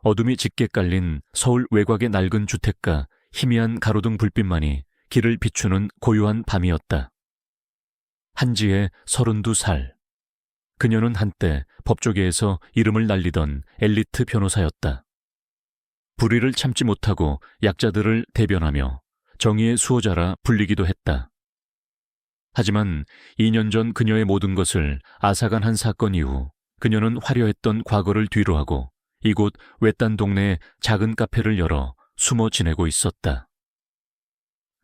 어둠이 짙게 깔린 서울 외곽의 낡은 주택가 희미한 가로등 불빛만이 길을 비추는 고요한 밤이었다. 한지혜 32살. 그녀는 한때 법조계에서 이름을 날리던 엘리트 변호사였다. 불의를 참지 못하고 약자들을 대변하며 정의의 수호자라 불리기도 했다. 하지만 2년 전 그녀의 모든 것을 앗아간 한 사건 이후 그녀는 화려했던 과거를 뒤로하고 이곳 외딴 동네에 작은 카페를 열어 숨어 지내고 있었다.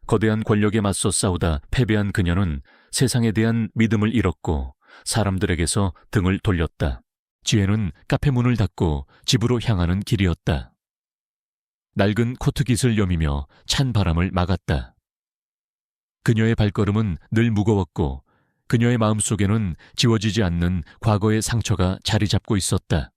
거대한 권력에 맞서 싸우다 패배한 그녀는 세상에 대한 믿음을 잃었고 사람들에게서 등을 돌렸다. 지혜는 카페 문을 닫고 집으로 향하는 길이었다. 낡은 코트깃을 여미며 찬 바람을 막았다. 그녀의 발걸음은 늘 무거웠고 그녀의 마음속에는 지워지지 않는 과거의 상처가 자리 잡고 있었다.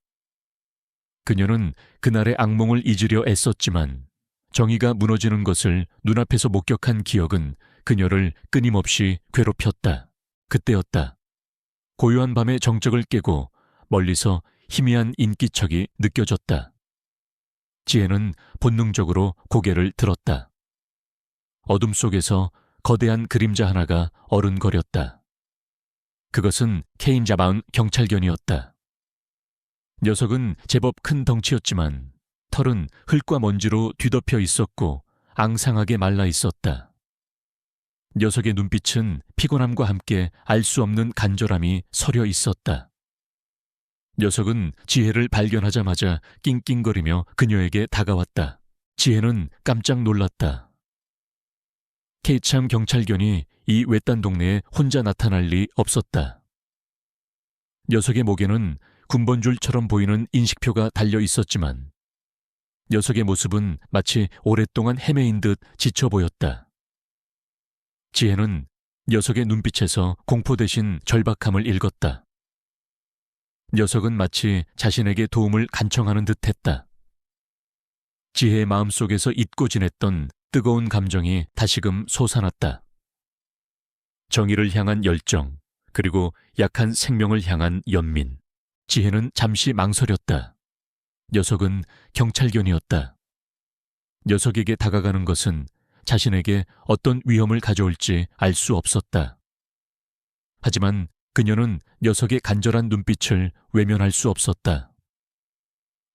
그녀는 그날의 악몽을 잊으려 애썼지만 정의가 무너지는 것을 눈앞에서 목격한 기억은 그녀를 끊임없이 괴롭혔다. 그때였다. 고요한 밤의 정적을 깨고 멀리서 희미한 인기척이 느껴졌다. 지혜는 본능적으로 고개를 들었다. 어둠 속에서 거대한 그림자 하나가 어른거렸다. 그것은 케인 자바운 경찰견이었다. 녀석은 제법 큰 덩치였지만 털은 흙과 먼지로 뒤덮여 있었고 앙상하게 말라 있었다. 녀석의 눈빛은 피곤함과 함께 알 수 없는 간절함이 서려 있었다. 녀석은 지혜를 발견하자마자 낑낑거리며 그녀에게 다가왔다. 지혜는 깜짝 놀랐다. 케이참 경찰견이 이 외딴 동네에 혼자 나타날 리 없었다. 녀석의 목에는 군번줄처럼 보이는 인식표가 달려 있었지만 녀석의 모습은 마치 오랫동안 헤매인 듯 지쳐 보였다. 지혜는 녀석의 눈빛에서 공포 대신 절박함을 읽었다. 녀석은 마치 자신에게 도움을 간청하는 듯했다. 지혜의 마음속에서 잊고 지냈던 뜨거운 감정이 다시금 솟아났다. 정의를 향한 열정, 그리고 약한 생명을 향한 연민. 지혜는 잠시 망설였다. 녀석은 경찰견이었다. 녀석에게 다가가는 것은 자신에게 어떤 위험을 가져올지 알 수 없었다. 하지만 그녀는 녀석의 간절한 눈빛을 외면할 수 없었다.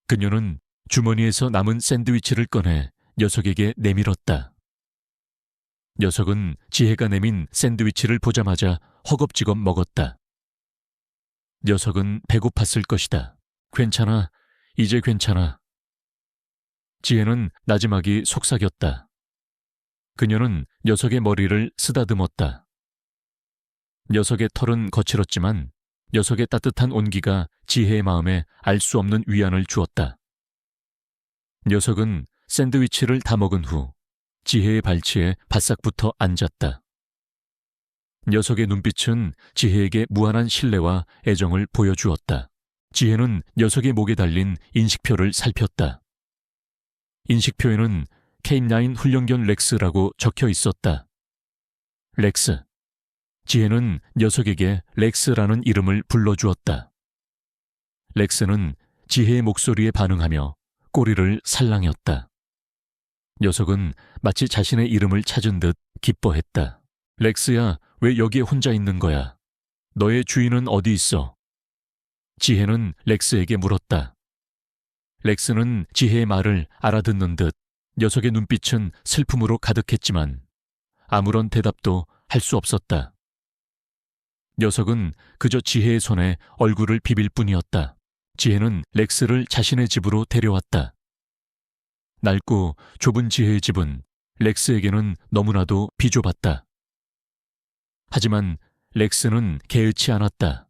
그녀는 주머니에서 남은 샌드위치를 꺼내 녀석에게 내밀었다. 녀석은 지혜가 내민 샌드위치를 보자마자 허겁지겁 먹었다. 녀석은 배고팠을 것이다. 괜찮아, 이제 괜찮아. 지혜는 나지막이 속삭였다. 그녀는 녀석의 머리를 쓰다듬었다. 녀석의 털은 거칠었지만 녀석의 따뜻한 온기가 지혜의 마음에 알 수 없는 위안을 주었다. 녀석은 샌드위치를 다 먹은 후 지혜의 발치에 바싹 붙어 앉았다. 녀석의 눈빛은 지혜에게 무한한 신뢰와 애정을 보여주었다. 지혜는 녀석의 목에 달린 인식표를 살폈다. 인식표에는 K9 훈련견 렉스라고 적혀 있었다. 렉스. 지혜는 녀석에게 렉스라는 이름을 불러주었다. 렉스는 지혜의 목소리에 반응하며 꼬리를 살랑였다. 녀석은 마치 자신의 이름을 찾은 듯 기뻐했다. 렉스야, 왜 여기에 혼자 있는 거야? 너의 주인은 어디 있어? 지혜는 렉스에게 물었다. 렉스는 지혜의 말을 알아듣는 듯 녀석의 눈빛은 슬픔으로 가득했지만 아무런 대답도 할 수 없었다. 녀석은 그저 지혜의 손에 얼굴을 비빌 뿐이었다. 지혜는 렉스를 자신의 집으로 데려왔다. 낡고 좁은 지혜의 집은 렉스에게는 너무나도 비좁았다. 하지만 렉스는 개의치 않았다.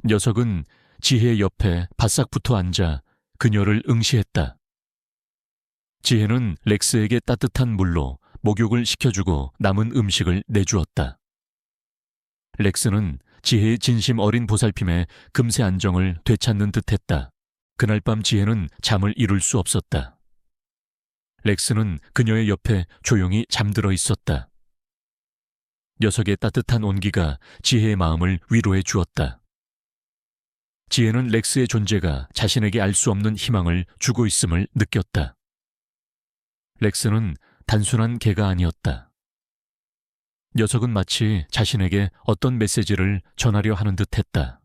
녀석은 지혜의 옆에 바싹 붙어 앉아 그녀를 응시했다. 지혜는 렉스에게 따뜻한 물로 목욕을 시켜주고 남은 음식을 내주었다. 렉스는 지혜의 진심 어린 보살핌에 금세 안정을 되찾는 듯했다. 그날 밤 지혜는 잠을 이룰 수 없었다. 렉스는 그녀의 옆에 조용히 잠들어 있었다. 녀석의 따뜻한 온기가 지혜의 마음을 위로해 주었다. 지혜는 렉스의 존재가 자신에게 알 수 없는 희망을 주고 있음을 느꼈다. 렉스는 단순한 개가 아니었다. 녀석은 마치 자신에게 어떤 메시지를 전하려 하는 듯했다.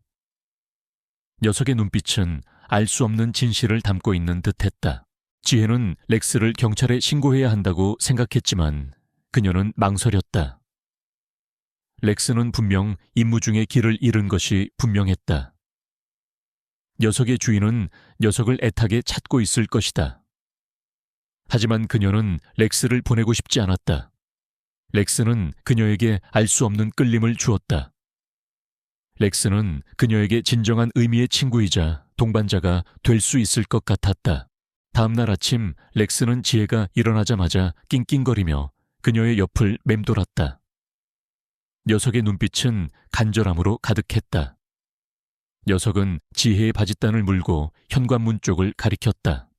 녀석의 눈빛은 알 수 없는 진실을 담고 있는 듯했다. 지혜는 렉스를 경찰에 신고해야 한다고 생각했지만 그녀는 망설였다. 렉스는 분명 임무 중에 길을 잃은 것이 분명했다. 녀석의 주인은 녀석을 애타게 찾고 있을 것이다. 하지만 그녀는 렉스를 보내고 싶지 않았다. 렉스는 그녀에게 알 수 없는 끌림을 주었다. 렉스는 그녀에게 진정한 의미의 친구이자 동반자가 될 수 있을 것 같았다. 다음 날 아침 렉스는 지혜가 일어나자마자 낑낑거리며 그녀의 옆을 맴돌았다. 녀석의 눈빛은 간절함으로 가득했다. 녀석은 지혜의 바짓단을 물고 현관문 쪽을 가리켰다.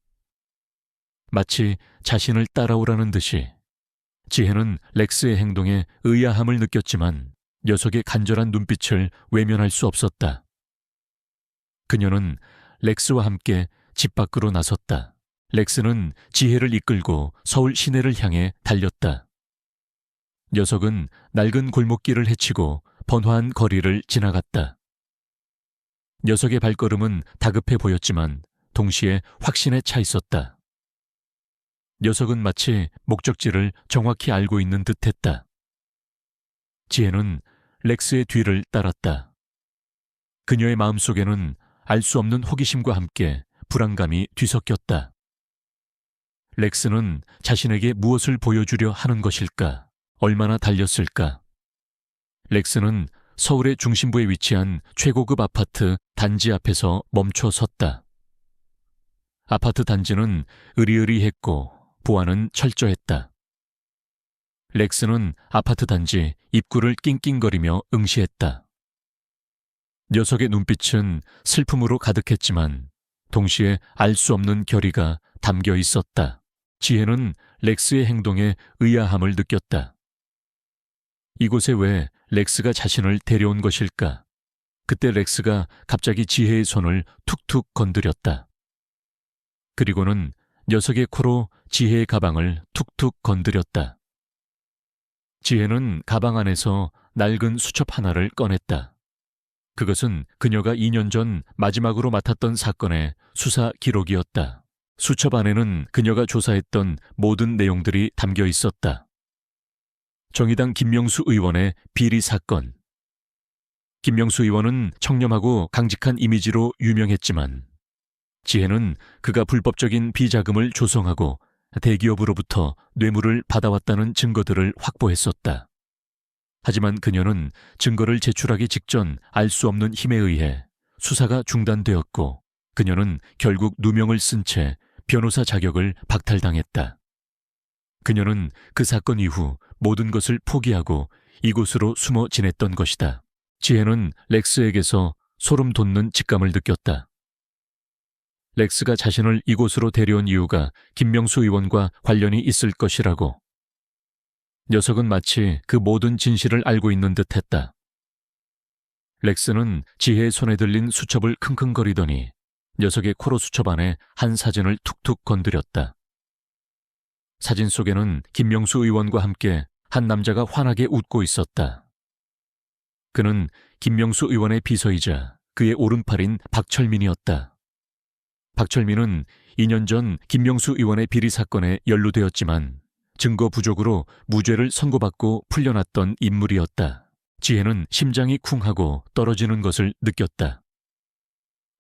마치 자신을 따라오라는 듯이. 지혜는 렉스의 행동에 의아함을 느꼈지만 녀석의 간절한 눈빛을 외면할 수 없었다. 그녀는 렉스와 함께 집 밖으로 나섰다. 렉스는 지혜를 이끌고 서울 시내를 향해 달렸다. 녀석은 낡은 골목길을 헤치고 번화한 거리를 지나갔다. 녀석의 발걸음은 다급해 보였지만 동시에 확신에 차 있었다. 녀석은 마치 목적지를 정확히 알고 있는 듯했다. 지혜는 렉스의 뒤를 따랐다. 그녀의 마음속에는 알 수 없는 호기심과 함께 불안감이 뒤섞였다. 렉스는 자신에게 무엇을 보여주려 하는 것일까? 얼마나 달렸을까? 렉스는 서울의 중심부에 위치한 최고급 아파트 단지 앞에서 멈춰 섰다. 아파트 단지는 으리으리했고 보안은 철저했다. 렉스는 아파트 단지 입구를 낑낑거리며 응시했다. 녀석의 눈빛은 슬픔으로 가득했지만 동시에 알 수 없는 결의가 담겨 있었다. 지혜는 렉스의 행동에 의아함을 느꼈다. 이곳에 왜 렉스가 자신을 데려온 것일까? 그때 렉스가 갑자기 지혜의 손을 툭툭 건드렸다. 그리고는 녀석의 코로 지혜의 가방을 툭툭 건드렸다. 지혜는 가방 안에서 낡은 수첩 하나를 꺼냈다. 그것은 그녀가 2년 전 마지막으로 맡았던 사건의 수사 기록이었다. 수첩 안에는 그녀가 조사했던 모든 내용들이 담겨 있었다. 정의당 김명수 의원의 비리 사건. 김명수 의원은 청렴하고 강직한 이미지로 유명했지만 지혜는 그가 불법적인 비자금을 조성하고 대기업으로부터 뇌물을 받아왔다는 증거들을 확보했었다. 하지만 그녀는 증거를 제출하기 직전 알 수 없는 힘에 의해 수사가 중단되었고 그녀는 결국 누명을 쓴 채 변호사 자격을 박탈당했다. 그녀는 그 사건 이후 모든 것을 포기하고 이곳으로 숨어 지냈던 것이다. 지혜는 렉스에게서 소름 돋는 직감을 느꼈다. 렉스가 자신을 이곳으로 데려온 이유가 김명수 의원과 관련이 있을 것이라고. 녀석은 마치 그 모든 진실을 알고 있는 듯했다. 렉스는 지혜의 손에 들린 수첩을 킁킁거리더니 녀석의 코로 수첩 안에 한 사진을 툭툭 건드렸다. 사진 속에는 김명수 의원과 함께 한 남자가 환하게 웃고 있었다. 그는 김명수 의원의 비서이자 그의 오른팔인 박철민이었다. 박철민은 2년 전 김명수 의원의 비리 사건에 연루되었지만 증거 부족으로 무죄를 선고받고 풀려났던 인물이었다. 지혜는 심장이 쿵하고 떨어지는 것을 느꼈다.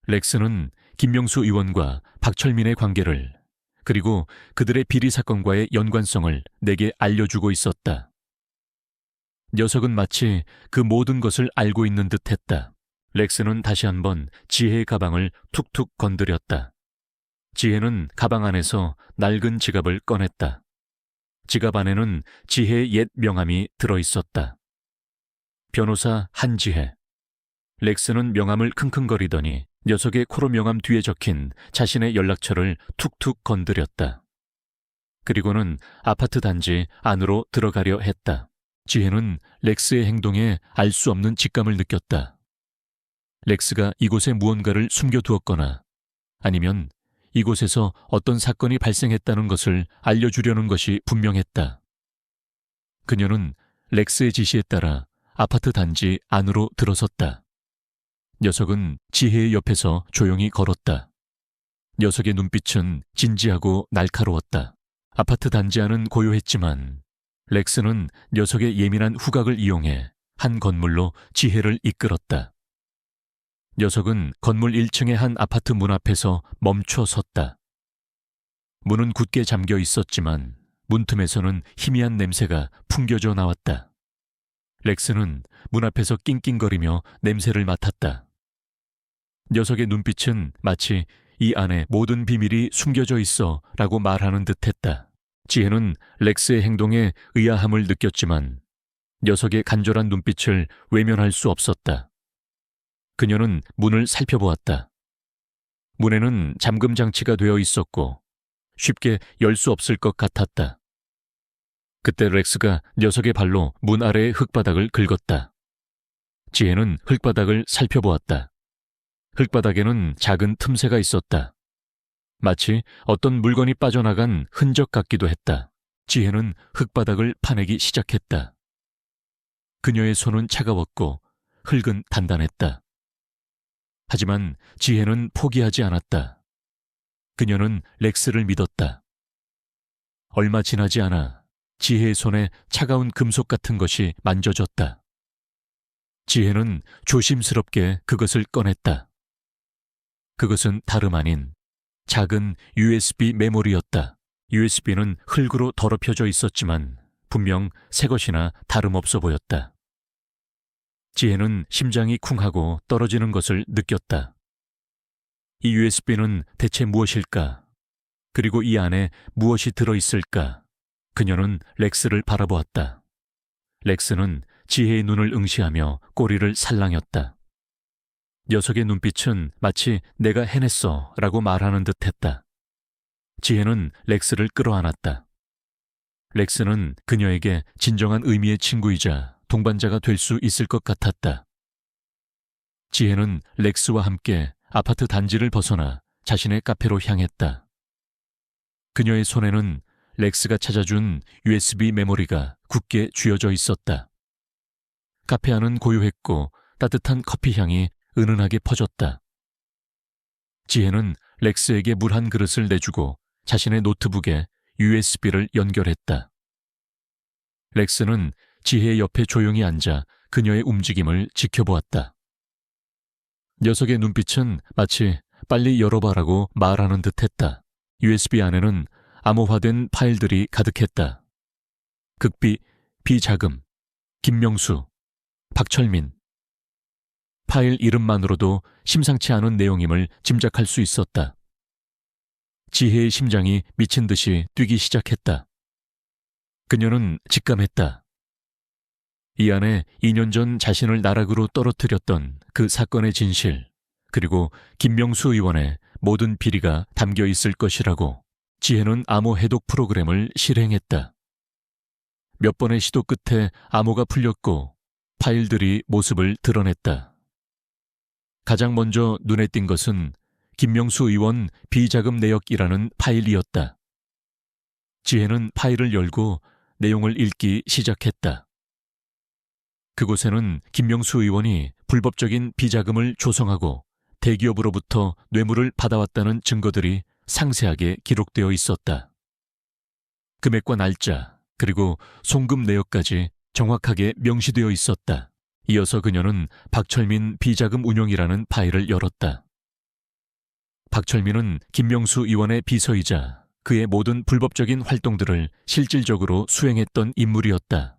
렉스는 김명수 의원과 박철민의 관계를 그리고 그들의 비리 사건과의 연관성을 내게 알려주고 있었다. 녀석은 마치 그 모든 것을 알고 있는 듯했다. 렉스는 다시 한번 지혜의 가방을 툭툭 건드렸다. 지혜는 가방 안에서 낡은 지갑을 꺼냈다. 지갑 안에는 지혜의 옛 명함이 들어있었다. 변호사 한지혜. 렉스는 명함을 킁킁거리더니 녀석의 코로 명함 뒤에 적힌 자신의 연락처를 툭툭 건드렸다. 그리고는 아파트 단지 안으로 들어가려 했다. 지혜는 렉스의 행동에 알 수 없는 직감을 느꼈다. 렉스가 이곳에 무언가를 숨겨두었거나 아니면 이곳에서 어떤 사건이 발생했다는 것을 알려주려는 것이 분명했다. 그녀는 렉스의 지시에 따라 아파트 단지 안으로 들어섰다. 녀석은 지혜의 옆에서 조용히 걸었다. 녀석의 눈빛은 진지하고 날카로웠다. 아파트 단지 안은 고요했지만 렉스는 녀석의 예민한 후각을 이용해 한 건물로 지혜를 이끌었다. 녀석은 건물 1층의 한 아파트 문 앞에서 멈춰 섰다. 문은 굳게 잠겨 있었지만 문틈에서는 희미한 냄새가 풍겨져 나왔다. 렉스는 문 앞에서 낑낑거리며 냄새를 맡았다. 녀석의 눈빛은 마치 이 안에 모든 비밀이 숨겨져 있어 라고 말하는 듯했다. 지혜는 렉스의 행동에 의아함을 느꼈지만 녀석의 간절한 눈빛을 외면할 수 없었다. 그녀는 문을 살펴보았다. 문에는 잠금 장치가 되어 있었고 쉽게 열 수 없을 것 같았다. 그때 렉스가 녀석의 발로 문 아래의 흙바닥을 긁었다. 지혜는 흙바닥을 살펴보았다. 흙바닥에는 작은 틈새가 있었다. 마치 어떤 물건이 빠져나간 흔적 같기도 했다. 지혜는 흙바닥을 파내기 시작했다. 그녀의 손은 차가웠고 흙은 단단했다. 하지만 지혜는 포기하지 않았다. 그녀는 렉스를 믿었다. 얼마 지나지 않아 지혜의 손에 차가운 금속 같은 것이 만져졌다. 지혜는 조심스럽게 그것을 꺼냈다. 그것은 다름 아닌 작은 USB 메모리였다. USB는 흙으로 더럽혀져 있었지만 분명 새 것이나 다름없어 보였다. 지혜는 심장이 쿵하고 떨어지는 것을 느꼈다. 이 USB는 대체 무엇일까? 그리고 이 안에 무엇이 들어있을까? 그녀는 렉스를 바라보았다. 렉스는 지혜의 눈을 응시하며 꼬리를 살랑였다. 녀석의 눈빛은 마치 내가 해냈어 라고 말하는 듯했다. 지혜는 렉스를 끌어안았다. 렉스는 그녀에게 진정한 의미의 친구이자 동반자가 될 수 있을 것 같았다. 지혜는 렉스와 함께 아파트 단지를 벗어나 자신의 카페로 향했다. 그녀의 손에는 렉스가 찾아준 USB 메모리가 굳게 쥐어져 있었다. 카페 안은 고요했고 따뜻한 커피 향이 은은하게 퍼졌다. 지혜는 렉스에게 물 한 그릇을 내주고 자신의 노트북에 USB를 연결했다. 렉스는 지혜의 옆에 조용히 앉아 그녀의 움직임을 지켜보았다. 녀석의 눈빛은 마치 빨리 열어봐라고 말하는 듯했다. USB 안에는 암호화된 파일들이 가득했다. 극비, 비자금, 김명수, 박철민. 파일 이름만으로도 심상치 않은 내용임을 짐작할 수 있었다. 지혜의 심장이 미친 듯이 뛰기 시작했다. 그녀는 직감했다. 이 안에 2년 전 자신을 나락으로 떨어뜨렸던 그 사건의 진실, 그리고 김명수 의원의 모든 비리가 담겨 있을 것이라고. 지혜는 암호 해독 프로그램을 실행했다. 몇 번의 시도 끝에 암호가 풀렸고 파일들이 모습을 드러냈다. 가장 먼저 눈에 띈 것은 김명수 의원 비자금 내역이라는 파일이었다. 지혜는 파일을 열고 내용을 읽기 시작했다. 그곳에는 김명수 의원이 불법적인 비자금을 조성하고 대기업으로부터 뇌물을 받아왔다는 증거들이 상세하게 기록되어 있었다. 금액과 날짜, 그리고 송금 내역까지 정확하게 명시되어 있었다. 이어서 그녀는 박철민 비자금 운용이라는 파일을 열었다. 박철민은 김명수 의원의 비서이자 그의 모든 불법적인 활동들을 실질적으로 수행했던 인물이었다.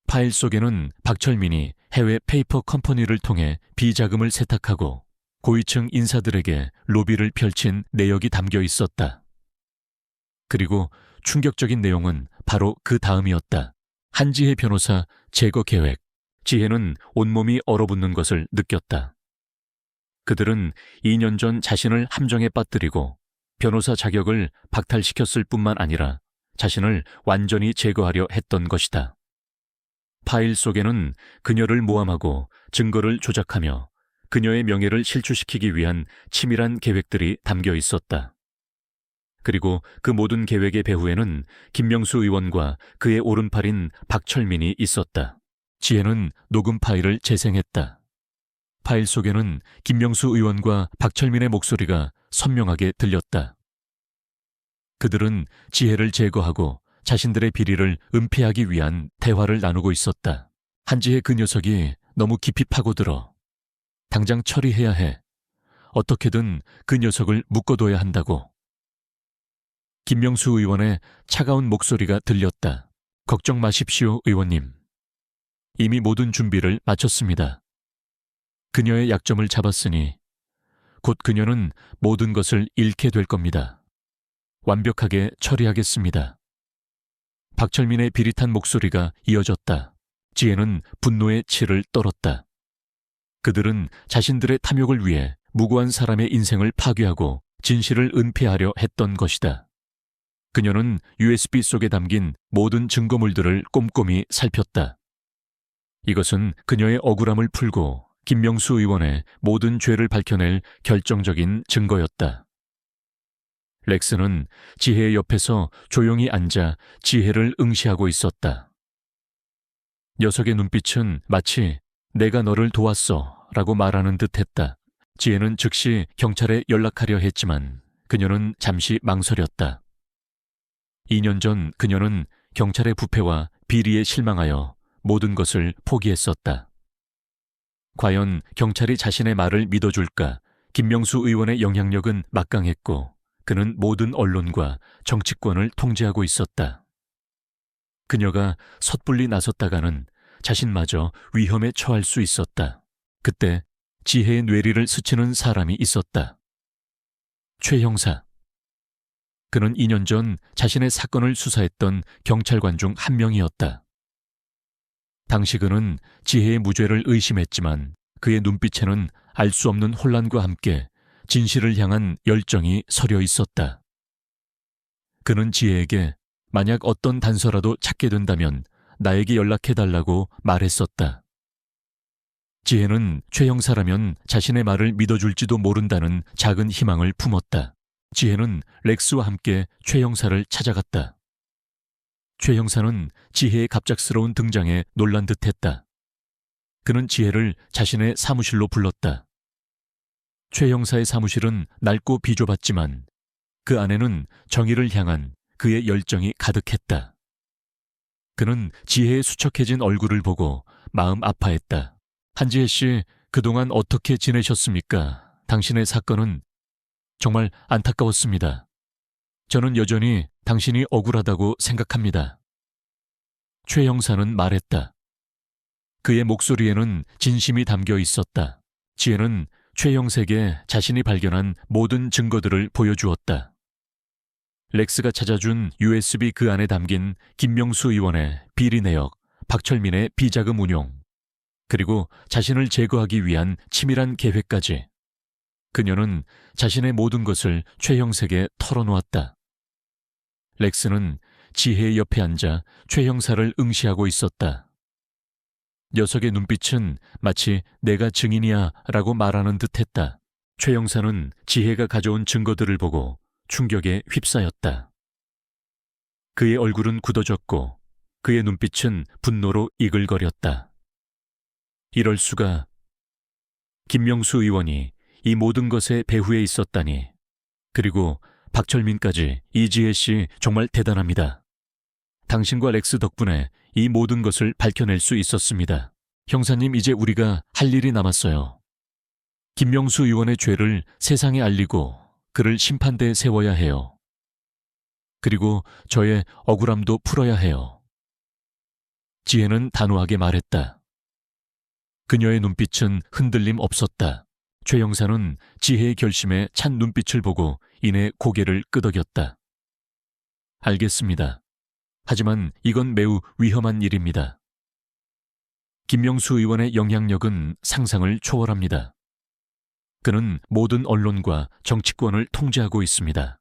파일 속에는 박철민이 해외 페이퍼 컴퍼니를 통해 비자금을 세탁하고 고위층 인사들에게 로비를 펼친 내역이 담겨 있었다. 그리고 충격적인 내용은 바로 그 다음이었다. 한지혜 변호사 제거 계획. 지혜는 온몸이 얼어붙는 것을 느꼈다. 그들은 2년 전 자신을 함정에 빠뜨리고 변호사 자격을 박탈시켰을 뿐만 아니라 자신을 완전히 제거하려 했던 것이다. 파일 속에는 그녀를 모함하고 증거를 조작하며 그녀의 명예를 실추시키기 위한 치밀한 계획들이 담겨 있었다. 그리고 그 모든 계획의 배후에는 김명수 의원과 그의 오른팔인 박철민이 있었다. 지혜는 녹음 파일을 재생했다. 파일 속에는 김명수 의원과 박철민의 목소리가 선명하게 들렸다. 그들은 지혜를 제거하고 자신들의 비리를 은폐하기 위한 대화를 나누고 있었다. 한지혜 그 녀석이 너무 깊이 파고들어. 당장 처리해야 해. 어떻게든 그 녀석을 묶어둬야 한다고. 김명수 의원의 차가운 목소리가 들렸다. 걱정 마십시오, 의원님. 이미 모든 준비를 마쳤습니다. 그녀의 약점을 잡았으니 곧 그녀는 모든 것을 잃게 될 겁니다. 완벽하게 처리하겠습니다. 박철민의 비릿한 목소리가 이어졌다. 지혜는 분노의 치를 떨었다. 그들은 자신들의 탐욕을 위해 무고한 사람의 인생을 파괴하고 진실을 은폐하려 했던 것이다. 그녀는 USB 속에 담긴 모든 증거물들을 꼼꼼히 살폈다. 이것은 그녀의 억울함을 풀고 김명수 의원의 모든 죄를 밝혀낼 결정적인 증거였다. 렉스는 지혜의 옆에서 조용히 앉아 지혜를 응시하고 있었다. 녀석의 눈빛은 마치 내가 너를 도왔어 라고 말하는 듯 했다. 지혜는 즉시 경찰에 연락하려 했지만 그녀는 잠시 망설였다. 2년 전 그녀는 경찰의 부패와 비리에 실망하여 모든 것을 포기했었다. 과연 경찰이 자신의 말을 믿어줄까? 김명수 의원의 영향력은 막강했고 그는 모든 언론과 정치권을 통제하고 있었다. 그녀가 섣불리 나섰다가는 자신마저 위험에 처할 수 있었다. 그때 지혜의 뇌리를 스치는 사람이 있었다. 최 형사. 그는 2년 전 자신의 사건을 수사했던 경찰관 중 한 명이었다. 당시 그는 지혜의 무죄를 의심했지만 그의 눈빛에는 알 수 없는 혼란과 함께 진실을 향한 열정이 서려 있었다. 그는 지혜에게 만약 어떤 단서라도 찾게 된다면 나에게 연락해달라고 말했었다. 지혜는 최 형사라면 자신의 말을 믿어줄지도 모른다는 작은 희망을 품었다. 지혜는 렉스와 함께 최 형사를 찾아갔다. 최 형사는 지혜의 갑작스러운 등장에 놀란 듯했다. 그는 지혜를 자신의 사무실로 불렀다. 최 형사의 사무실은 낡고 비좁았지만 그 안에는 정의를 향한 그의 열정이 가득했다. 그는 지혜의 수척해진 얼굴을 보고 마음 아파했다. 한지혜 씨, 그동안 어떻게 지내셨습니까? 당신의 사건은 정말 안타까웠습니다. 저는 여전히 당신이 억울하다고 생각합니다. 최 형사는 말했다. 그의 목소리에는 진심이 담겨 있었다. 지혜는 최 형사에게 자신이 발견한 모든 증거들을 보여주었다. 렉스가 찾아준 USB 그 안에 담긴 김명수 의원의 비리 내역, 박철민의 비자금 운용, 그리고 자신을 제거하기 위한 치밀한 계획까지. 그녀는 자신의 모든 것을 최 형사에게 털어놓았다. 렉스는 지혜의 옆에 앉아 최 형사를 응시하고 있었다. 녀석의 눈빛은 마치 내가 증인이야 라고 말하는 듯했다. 최 형사는 지혜가 가져온 증거들을 보고 충격에 휩싸였다. 그의 얼굴은 굳어졌고 그의 눈빛은 분노로 이글거렸다. 이럴 수가. 김명수 의원이 이 모든 것의 배후에 있었다니. 그리고 박철민까지. 이지혜 씨 정말 대단합니다. 당신과 렉스 덕분에 이 모든 것을 밝혀낼 수 있었습니다. 형사님, 이제 우리가 할 일이 남았어요. 김명수 의원의 죄를 세상에 알리고 그를 심판대에 세워야 해요. 그리고 저의 억울함도 풀어야 해요. 지혜는 단호하게 말했다. 그녀의 눈빛은 흔들림 없었다. 최 형사는 지혜의 결심에 찬 눈빛을 보고 이내 고개를 끄덕였다. 알겠습니다. 하지만 이건 매우 위험한 일입니다. 김명수 의원의 영향력은 상상을 초월합니다. 그는 모든 언론과 정치권을 통제하고 있습니다.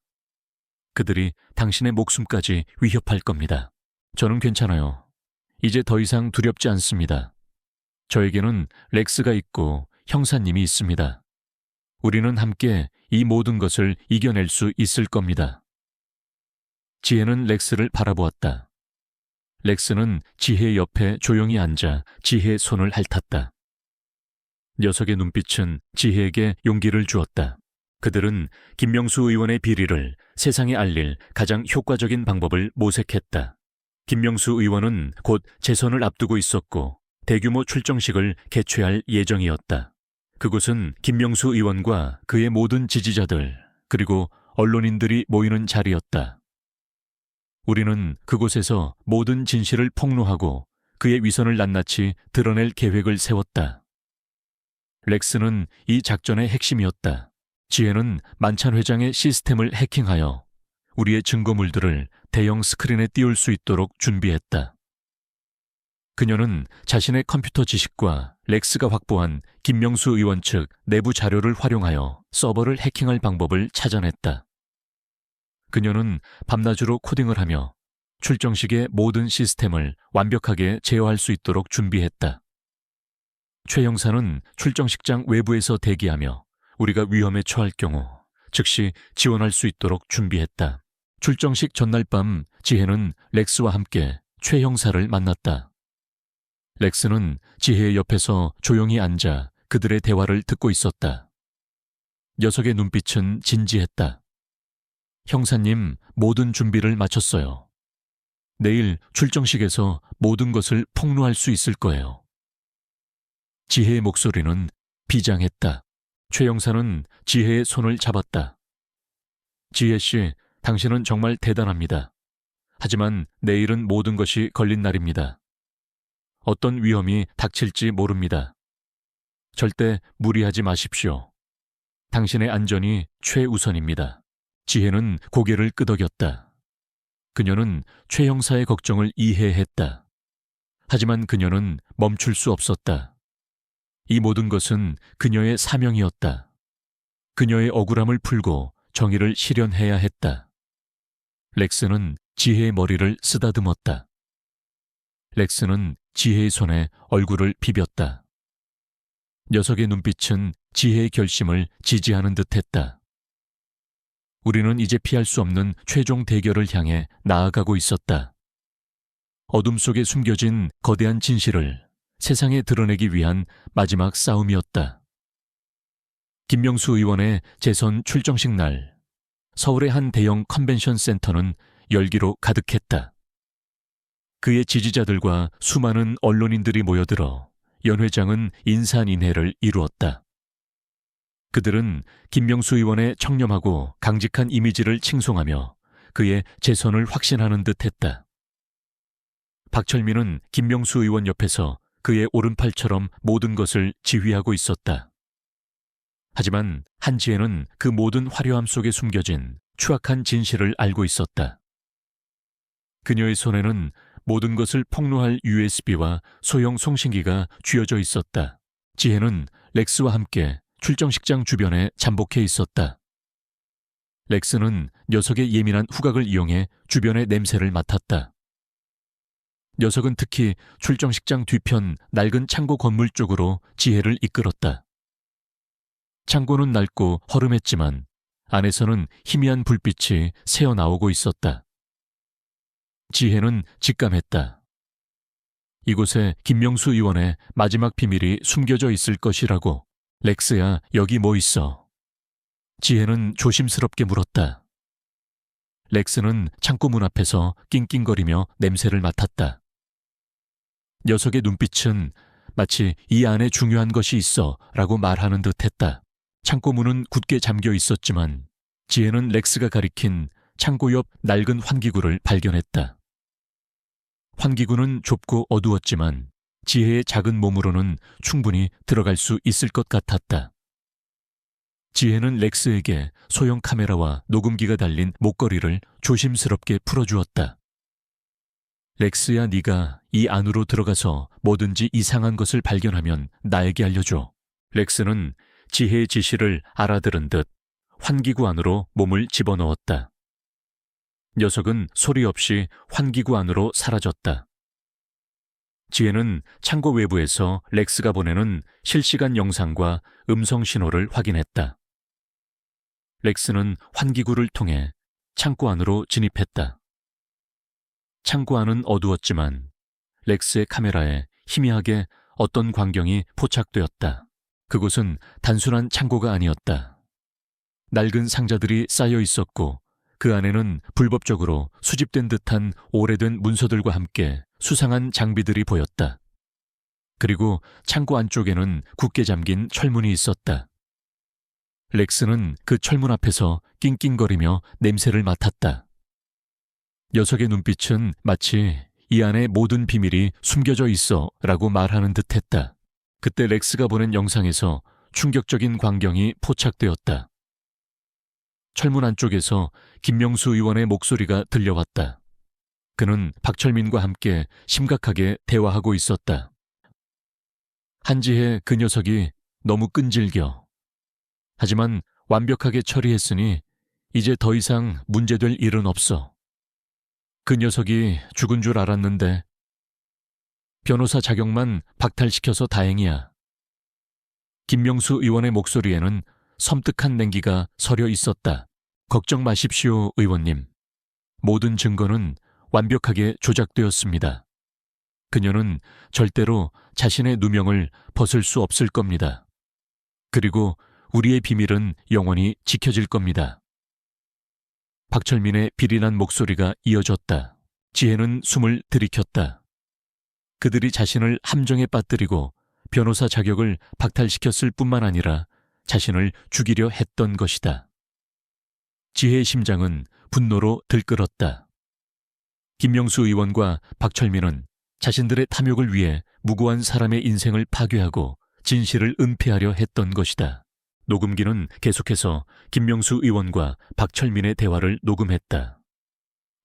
그들이 당신의 목숨까지 위협할 겁니다. 저는 괜찮아요. 이제 더 이상 두렵지 않습니다. 저에게는 렉스가 있고 형사님이 있습니다. 우리는 함께 이 모든 것을 이겨낼 수 있을 겁니다. 지혜는 렉스를 바라보았다. 렉스는 지혜의 옆에 조용히 앉아 지혜의 손을 핥았다. 녀석의 눈빛은 지혜에게 용기를 주었다. 그들은 김명수 의원의 비리를 세상에 알릴 가장 효과적인 방법을 모색했다. 김명수 의원은 곧 재선을 앞두고 있었고 대규모 출정식을 개최할 예정이었다. 그곳은 김명수 의원과 그의 모든 지지자들 그리고 언론인들이 모이는 자리였다. 우리는 그곳에서 모든 진실을 폭로하고 그의 위선을 낱낱이 드러낼 계획을 세웠다. 렉스는 이 작전의 핵심이었다. 지혜는 만찬 회장의 시스템을 해킹하여 우리의 증거물들을 대형 스크린에 띄울 수 있도록 준비했다. 그녀는 자신의 컴퓨터 지식과 렉스가 확보한 김명수 의원 측 내부 자료를 활용하여 서버를 해킹할 방법을 찾아냈다. 그녀는 밤낮으로 코딩을 하며 출정식의 모든 시스템을 완벽하게 제어할 수 있도록 준비했다. 최 형사는 출정식장 외부에서 대기하며 우리가 위험에 처할 경우 즉시 지원할 수 있도록 준비했다. 출정식 전날 밤 지혜는 렉스와 함께 최 형사를 만났다. 렉스는 지혜의 옆에서 조용히 앉아 그들의 대화를 듣고 있었다. 녀석의 눈빛은 진지했다. 형사님, 모든 준비를 마쳤어요. 내일 출정식에서 모든 것을 폭로할 수 있을 거예요. 지혜의 목소리는 비장했다. 최 형사는 지혜의 손을 잡았다. 지혜 씨, 당신은 정말 대단합니다. 하지만 내일은 모든 것이 걸린 날입니다. 어떤 위험이 닥칠지 모릅니다. 절대 무리하지 마십시오. 당신의 안전이 최우선입니다. 지혜는 고개를 끄덕였다. 그녀는 최 형사의 걱정을 이해했다. 하지만 그녀는 멈출 수 없었다. 이 모든 것은 그녀의 사명이었다. 그녀의 억울함을 풀고 정의를 실현해야 했다. 렉스는 지혜의 머리를 쓰다듬었다. 렉스는 지혜의 손에 얼굴을 비볐다. 녀석의 눈빛은 지혜의 결심을 지지하는 듯했다. 우리는 이제 피할 수 없는 최종 대결을 향해 나아가고 있었다. 어둠 속에 숨겨진 거대한 진실을 세상에 드러내기 위한 마지막 싸움이었다. 김명수 의원의 재선 출정식 날, 서울의 한 대형 컨벤션 센터는 열기로 가득했다. 그의 지지자들과 수많은 언론인들이 모여들어 연 회장은 인산인해를 이루었다. 그들은 김명수 의원의 청렴하고 강직한 이미지를 칭송하며 그의 재선을 확신하는 듯했다. 박철민은 김명수 의원 옆에서 그의 오른팔처럼 모든 것을 지휘하고 있었다. 하지만 한지혜는 그 모든 화려함 속에 숨겨진 추악한 진실을 알고 있었다. 그녀의 손에는 모든 것을 폭로할 USB와 소형 송신기가 쥐어져 있었다. 지혜는 렉스와 함께 출정식장 주변에 잠복해 있었다. 렉스는 녀석의 예민한 후각을 이용해 주변의 냄새를 맡았다. 녀석은 특히 출정식장 뒤편 낡은 창고 건물 쪽으로 지혜를 이끌었다. 창고는 낡고 허름했지만 안에서는 희미한 불빛이 새어나오고 있었다. 지혜는 직감했다. 이곳에 김명수 의원의 마지막 비밀이 숨겨져 있을 것이라고. 렉스야, 여기 뭐 있어? 지혜는 조심스럽게 물었다. 렉스는 창고 문 앞에서 낑낑거리며 냄새를 맡았다. 녀석의 눈빛은 마치 이 안에 중요한 것이 있어 라고 말하는 듯했다. 창고 문은 굳게 잠겨 있었지만 지혜는 렉스가 가리킨 창고 옆 낡은 환기구를 발견했다. 환기구는 좁고 어두웠지만 지혜의 작은 몸으로는 충분히 들어갈 수 있을 것 같았다. 지혜는 렉스에게 소형 카메라와 녹음기가 달린 목걸이를 조심스럽게 풀어주었다. 렉스야, 네가 이 안으로 들어가서 뭐든지 이상한 것을 발견하면 나에게 알려줘. 렉스는 지혜의 지시를 알아들은 듯 환기구 안으로 몸을 집어넣었다. 녀석은 소리 없이 환기구 안으로 사라졌다. 지혜는 창고 외부에서 렉스가 보내는 실시간 영상과 음성 신호를 확인했다. 렉스는 환기구를 통해 창고 안으로 진입했다. 창고 안은 어두웠지만 렉스의 카메라에 희미하게 어떤 광경이 포착되었다. 그곳은 단순한 창고가 아니었다. 낡은 상자들이 쌓여 있었고 그 안에는 불법적으로 수집된 듯한 오래된 문서들과 함께 수상한 장비들이 보였다. 그리고 창고 안쪽에는 굳게 잠긴 철문이 있었다. 렉스는 그 철문 앞에서 낑낑거리며 냄새를 맡았다. 녀석의 눈빛은 마치 이 안에 모든 비밀이 숨겨져 있어 라고 말하는 듯했다. 그때 렉스가 보낸 영상에서 충격적인 광경이 포착되었다. 철문 안쪽에서 김명수 의원의 목소리가 들려왔다. 그는 박철민과 함께 심각하게 대화하고 있었다. 한지혜 그 녀석이 너무 끈질겨. 하지만 완벽하게 처리했으니 이제 더 이상 문제될 일은 없어. 그 녀석이 죽은 줄 알았는데 변호사 자격만 박탈시켜서 다행이야. 김명수 의원의 목소리에는 섬뜩한 냉기가 서려 있었다. 걱정 마십시오, 의원님. 모든 증거는 완벽하게 조작되었습니다. 그녀는 절대로 자신의 누명을 벗을 수 없을 겁니다. 그리고 우리의 비밀은 영원히 지켜질 겁니다. 박철민의 비린한 목소리가 이어졌다. 지혜는 숨을 들이켰다. 그들이 자신을 함정에 빠뜨리고 변호사 자격을 박탈시켰을 뿐만 아니라 자신을 죽이려 했던 것이다. 지혜의 심장은 분노로 들끓었다. 김명수 의원과 박철민은 자신들의 탐욕을 위해 무고한 사람의 인생을 파괴하고 진실을 은폐하려 했던 것이다. 녹음기는 계속해서 김명수 의원과 박철민의 대화를 녹음했다.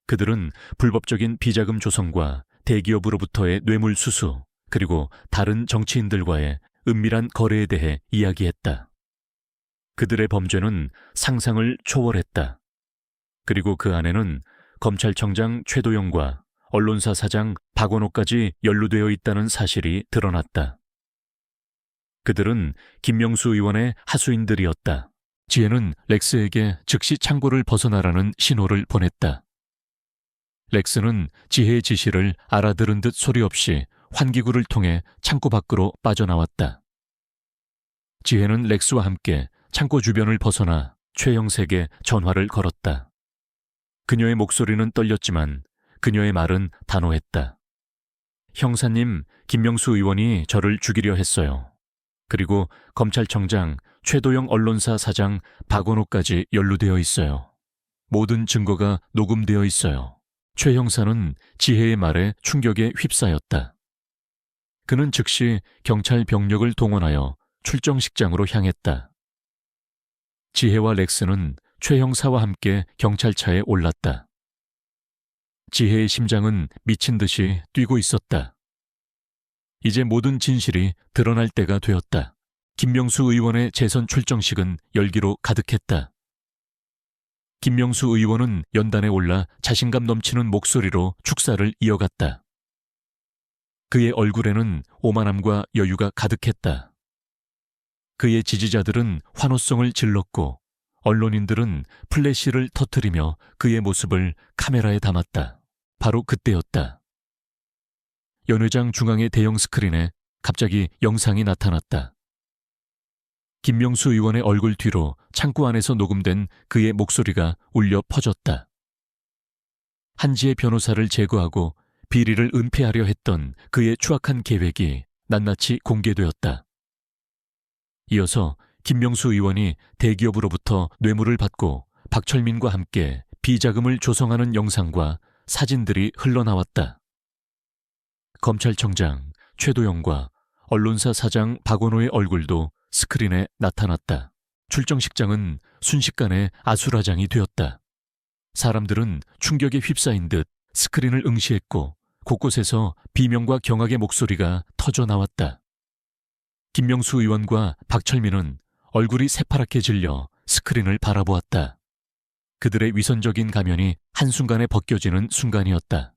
그들은 불법적인 비자금 조성과 대기업으로부터의 뇌물 수수, 그리고 다른 정치인들과의 은밀한 거래에 대해 이야기했다. 그들의 범죄는 상상을 초월했다. 그리고 그 안에는 검찰청장 최도영과 언론사 사장 박원호까지 연루되어 있다는 사실이 드러났다. 그들은 김명수 의원의 하수인들이었다. 지혜는 렉스에게 즉시 창고를 벗어나라는 신호를 보냈다. 렉스는 지혜의 지시를 알아들은 듯 소리 없이 환기구를 통해 창고 밖으로 빠져나왔다. 지혜는 렉스와 함께 창고 주변을 벗어나 최영색에 전화를 걸었다. 그녀의 목소리는 떨렸지만 그녀의 말은 단호했다. 형사님, 김명수 의원이 저를 죽이려 했어요. 그리고 검찰청장, 최도영 언론사 사장 박원호까지 연루되어 있어요. 모든 증거가 녹음되어 있어요. 최 형사는 지혜의 말에 충격에 휩싸였다. 그는 즉시 경찰 병력을 동원하여 출정식장으로 향했다. 지혜와 렉스는 최 형사와 함께 경찰차에 올랐다. 지혜의 심장은 미친 듯이 뛰고 있었다. 이제 모든 진실이 드러날 때가 되었다. 김명수 의원의 재선 출정식은 열기로 가득했다. 김명수 의원은 연단에 올라 자신감 넘치는 목소리로 축사를 이어갔다. 그의 얼굴에는 오만함과 여유가 가득했다. 그의 지지자들은 환호성을 질렀고 언론인들은 플래시를 터뜨리며 그의 모습을 카메라에 담았다. 바로 그때였다. 연회장 중앙의 대형 스크린에 갑자기 영상이 나타났다. 김명수 의원의 얼굴 뒤로 창고 안에서 녹음된 그의 목소리가 울려 퍼졌다. 한지혜 변호사를 제거하고 비리를 은폐하려 했던 그의 추악한 계획이 낱낱이 공개되었다. 이어서 김명수 의원이 대기업으로부터 뇌물을 받고 박철민과 함께 비자금을 조성하는 영상과 사진들이 흘러나왔다. 검찰청장 최도영과 언론사 사장 박원호의 얼굴도 스크린에 나타났다. 출정식장은 순식간에 아수라장이 되었다. 사람들은 충격에 휩싸인 듯 스크린을 응시했고 곳곳에서 비명과 경악의 목소리가 터져 나왔다. 김명수 의원과 박철민은 얼굴이 새파랗게 질려 스크린을 바라보았다. 그들의 위선적인 가면이 한순간에 벗겨지는 순간이었다.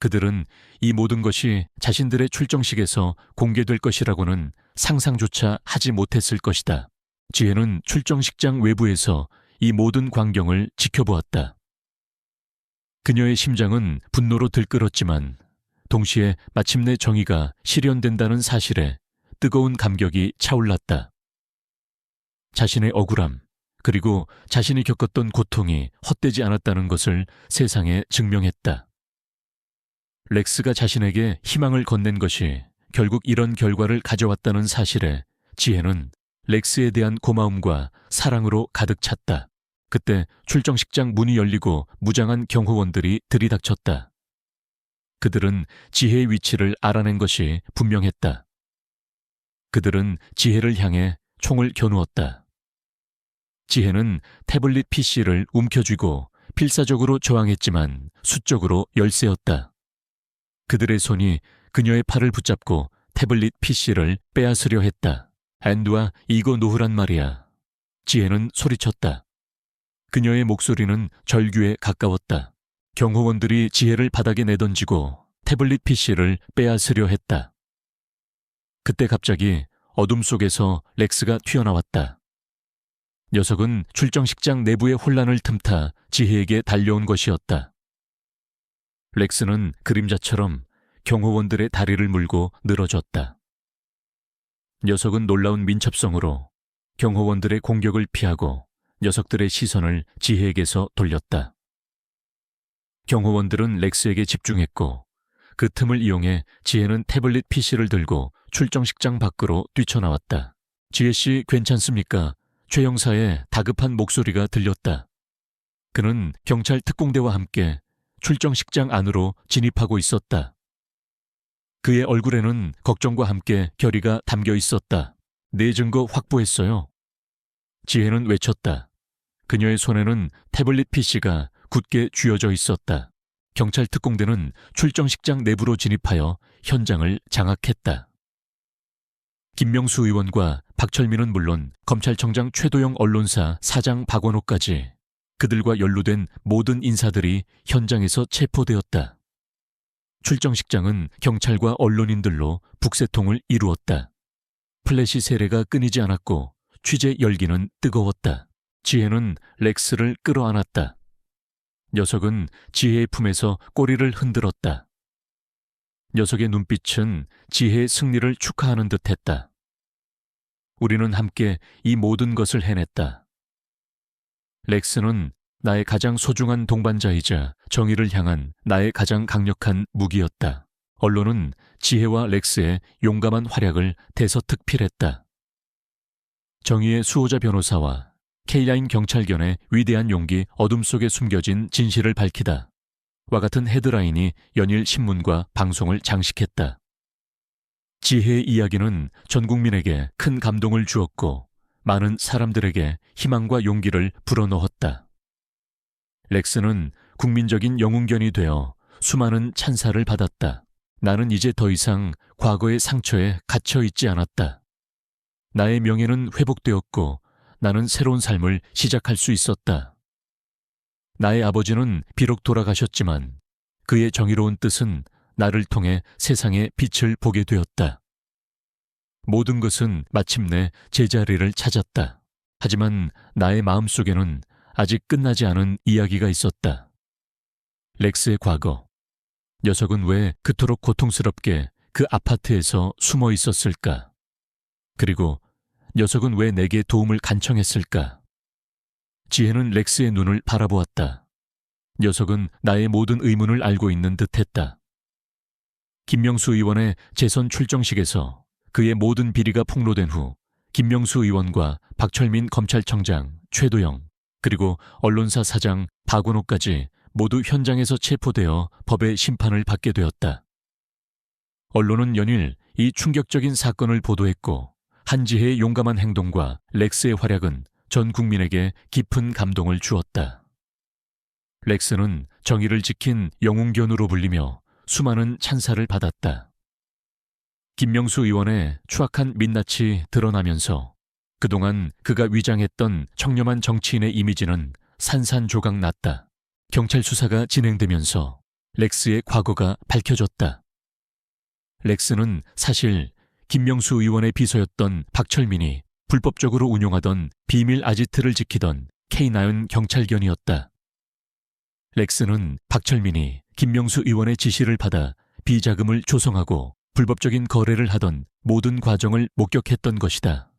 그들은 이 모든 것이 자신들의 출정식에서 공개될 것이라고는 상상조차 하지 못했을 것이다. 지혜는 출정식장 외부에서 이 모든 광경을 지켜보았다. 그녀의 심장은 분노로 들끓었지만 동시에 마침내 정의가 실현된다는 사실에 뜨거운 감격이 차올랐다. 자신의 억울함, 그리고 자신이 겪었던 고통이 헛되지 않았다는 것을 세상에 증명했다. 렉스가 자신에게 희망을 건넨 것이 결국 이런 결과를 가져왔다는 사실에 지혜는 렉스에 대한 고마움과 사랑으로 가득 찼다. 그때 출정식장 문이 열리고 무장한 경호원들이 들이닥쳤다. 그들은 지혜의 위치를 알아낸 것이 분명했다. 그들은 지혜를 향해 총을 겨누었다. 지혜는 태블릿 PC를 움켜쥐고 필사적으로 저항했지만 수적으로 열세였다. 그들의 손이 그녀의 팔을 붙잡고 태블릿 PC를 빼앗으려 했다. 앤드와 이거 놓으란 말이야. 지혜는 소리쳤다. 그녀의 목소리는 절규에 가까웠다. 경호원들이 지혜를 바닥에 내던지고 태블릿 PC를 빼앗으려 했다. 그때 갑자기 어둠 속에서 렉스가 튀어나왔다. 녀석은 출정식장 내부의 혼란을 틈타 지혜에게 달려온 것이었다. 렉스는 그림자처럼 경호원들의 다리를 물고 늘어졌다. 녀석은 놀라운 민첩성으로 경호원들의 공격을 피하고 녀석들의 시선을 지혜에게서 돌렸다. 경호원들은 렉스에게 집중했고 그 틈을 이용해 지혜는 태블릿 PC를 들고 출정식장 밖으로 뛰쳐나왔다. 지혜씨 괜찮습니까? 최 형사의 다급한 목소리가 들렸다. 그는 경찰 특공대와 함께 출정식장 안으로 진입하고 있었다. 그의 얼굴에는 걱정과 함께 결의가 담겨 있었다. 내 증거 확보했어요. 지혜는 외쳤다. 그녀의 손에는 태블릿 PC가 굳게 쥐어져 있었다. 경찰 특공대는 출정식장 내부로 진입하여 현장을 장악했다. 김명수 의원과 박철민은 물론 검찰청장 최도영 언론사 사장 박원호까지 그들과 연루된 모든 인사들이 현장에서 체포되었다. 출정식장은 경찰과 언론인들로 북새통을 이루었다. 플래시 세례가 끊이지 않았고 취재 열기는 뜨거웠다. 지혜는 렉스를 끌어안았다. 녀석은 지혜의 품에서 꼬리를 흔들었다. 녀석의 눈빛은 지혜의 승리를 축하하는 듯했다. 우리는 함께 이 모든 것을 해냈다. 렉스는 나의 가장 소중한 동반자이자 정의를 향한 나의 가장 강력한 무기였다. 언론은 지혜와 렉스의 용감한 활약을 대서특필했다. 정의의 수호자 변호사와 K9 경찰견의 위대한 용기, 어둠 속에 숨겨진 진실을 밝히다. 와 같은 헤드라인이 연일 신문과 방송을 장식했다. 지혜의 이야기는 전 국민에게 큰 감동을 주었고 많은 사람들에게 희망과 용기를 불어넣었다. 렉스는 국민적인 영웅견이 되어 수많은 찬사를 받았다. 나는 이제 더 이상 과거의 상처에 갇혀 있지 않았다. 나의 명예는 회복되었고 나는 새로운 삶을 시작할 수 있었다. 나의 아버지는 비록 돌아가셨지만 그의 정의로운 뜻은 나를 통해 세상의 빛을 보게 되었다. 모든 것은 마침내 제자리를 찾았다. 하지만 나의 마음속에는 아직 끝나지 않은 이야기가 있었다. 렉스의 과거. 녀석은 왜 그토록 고통스럽게 그 아파트에서 숨어 있었을까? 그리고 녀석은 왜 내게 도움을 간청했을까? 지혜는 렉스의 눈을 바라보았다. 녀석은 나의 모든 의문을 알고 있는 듯했다. 김명수 의원의 재선 출정식에서 그의 모든 비리가 폭로된 후 김명수 의원과 박철민 검찰청장, 최도영, 그리고 언론사 사장 박원호까지 모두 현장에서 체포되어 법의 심판을 받게 되었다. 언론은 연일 이 충격적인 사건을 보도했고 한지혜의 용감한 행동과 렉스의 활약은 전 국민에게 깊은 감동을 주었다. 렉스는 정의를 지킨 영웅견으로 불리며 수많은 찬사를 받았다. 김명수 의원의 추악한 민낯이 드러나면서 그동안 그가 위장했던 청렴한 정치인의 이미지는 산산조각 났다. 경찰 수사가 진행되면서 렉스의 과거가 밝혀졌다. 렉스는 사실 김명수 의원의 비서였던 박철민이 불법적으로 운용하던 비밀 아지트를 지키던 K9 경찰견이었다. 렉스는 박철민이 김명수 의원의 지시를 받아 비자금을 조성하고 불법적인 거래를 하던 모든 과정을 목격했던 것이다.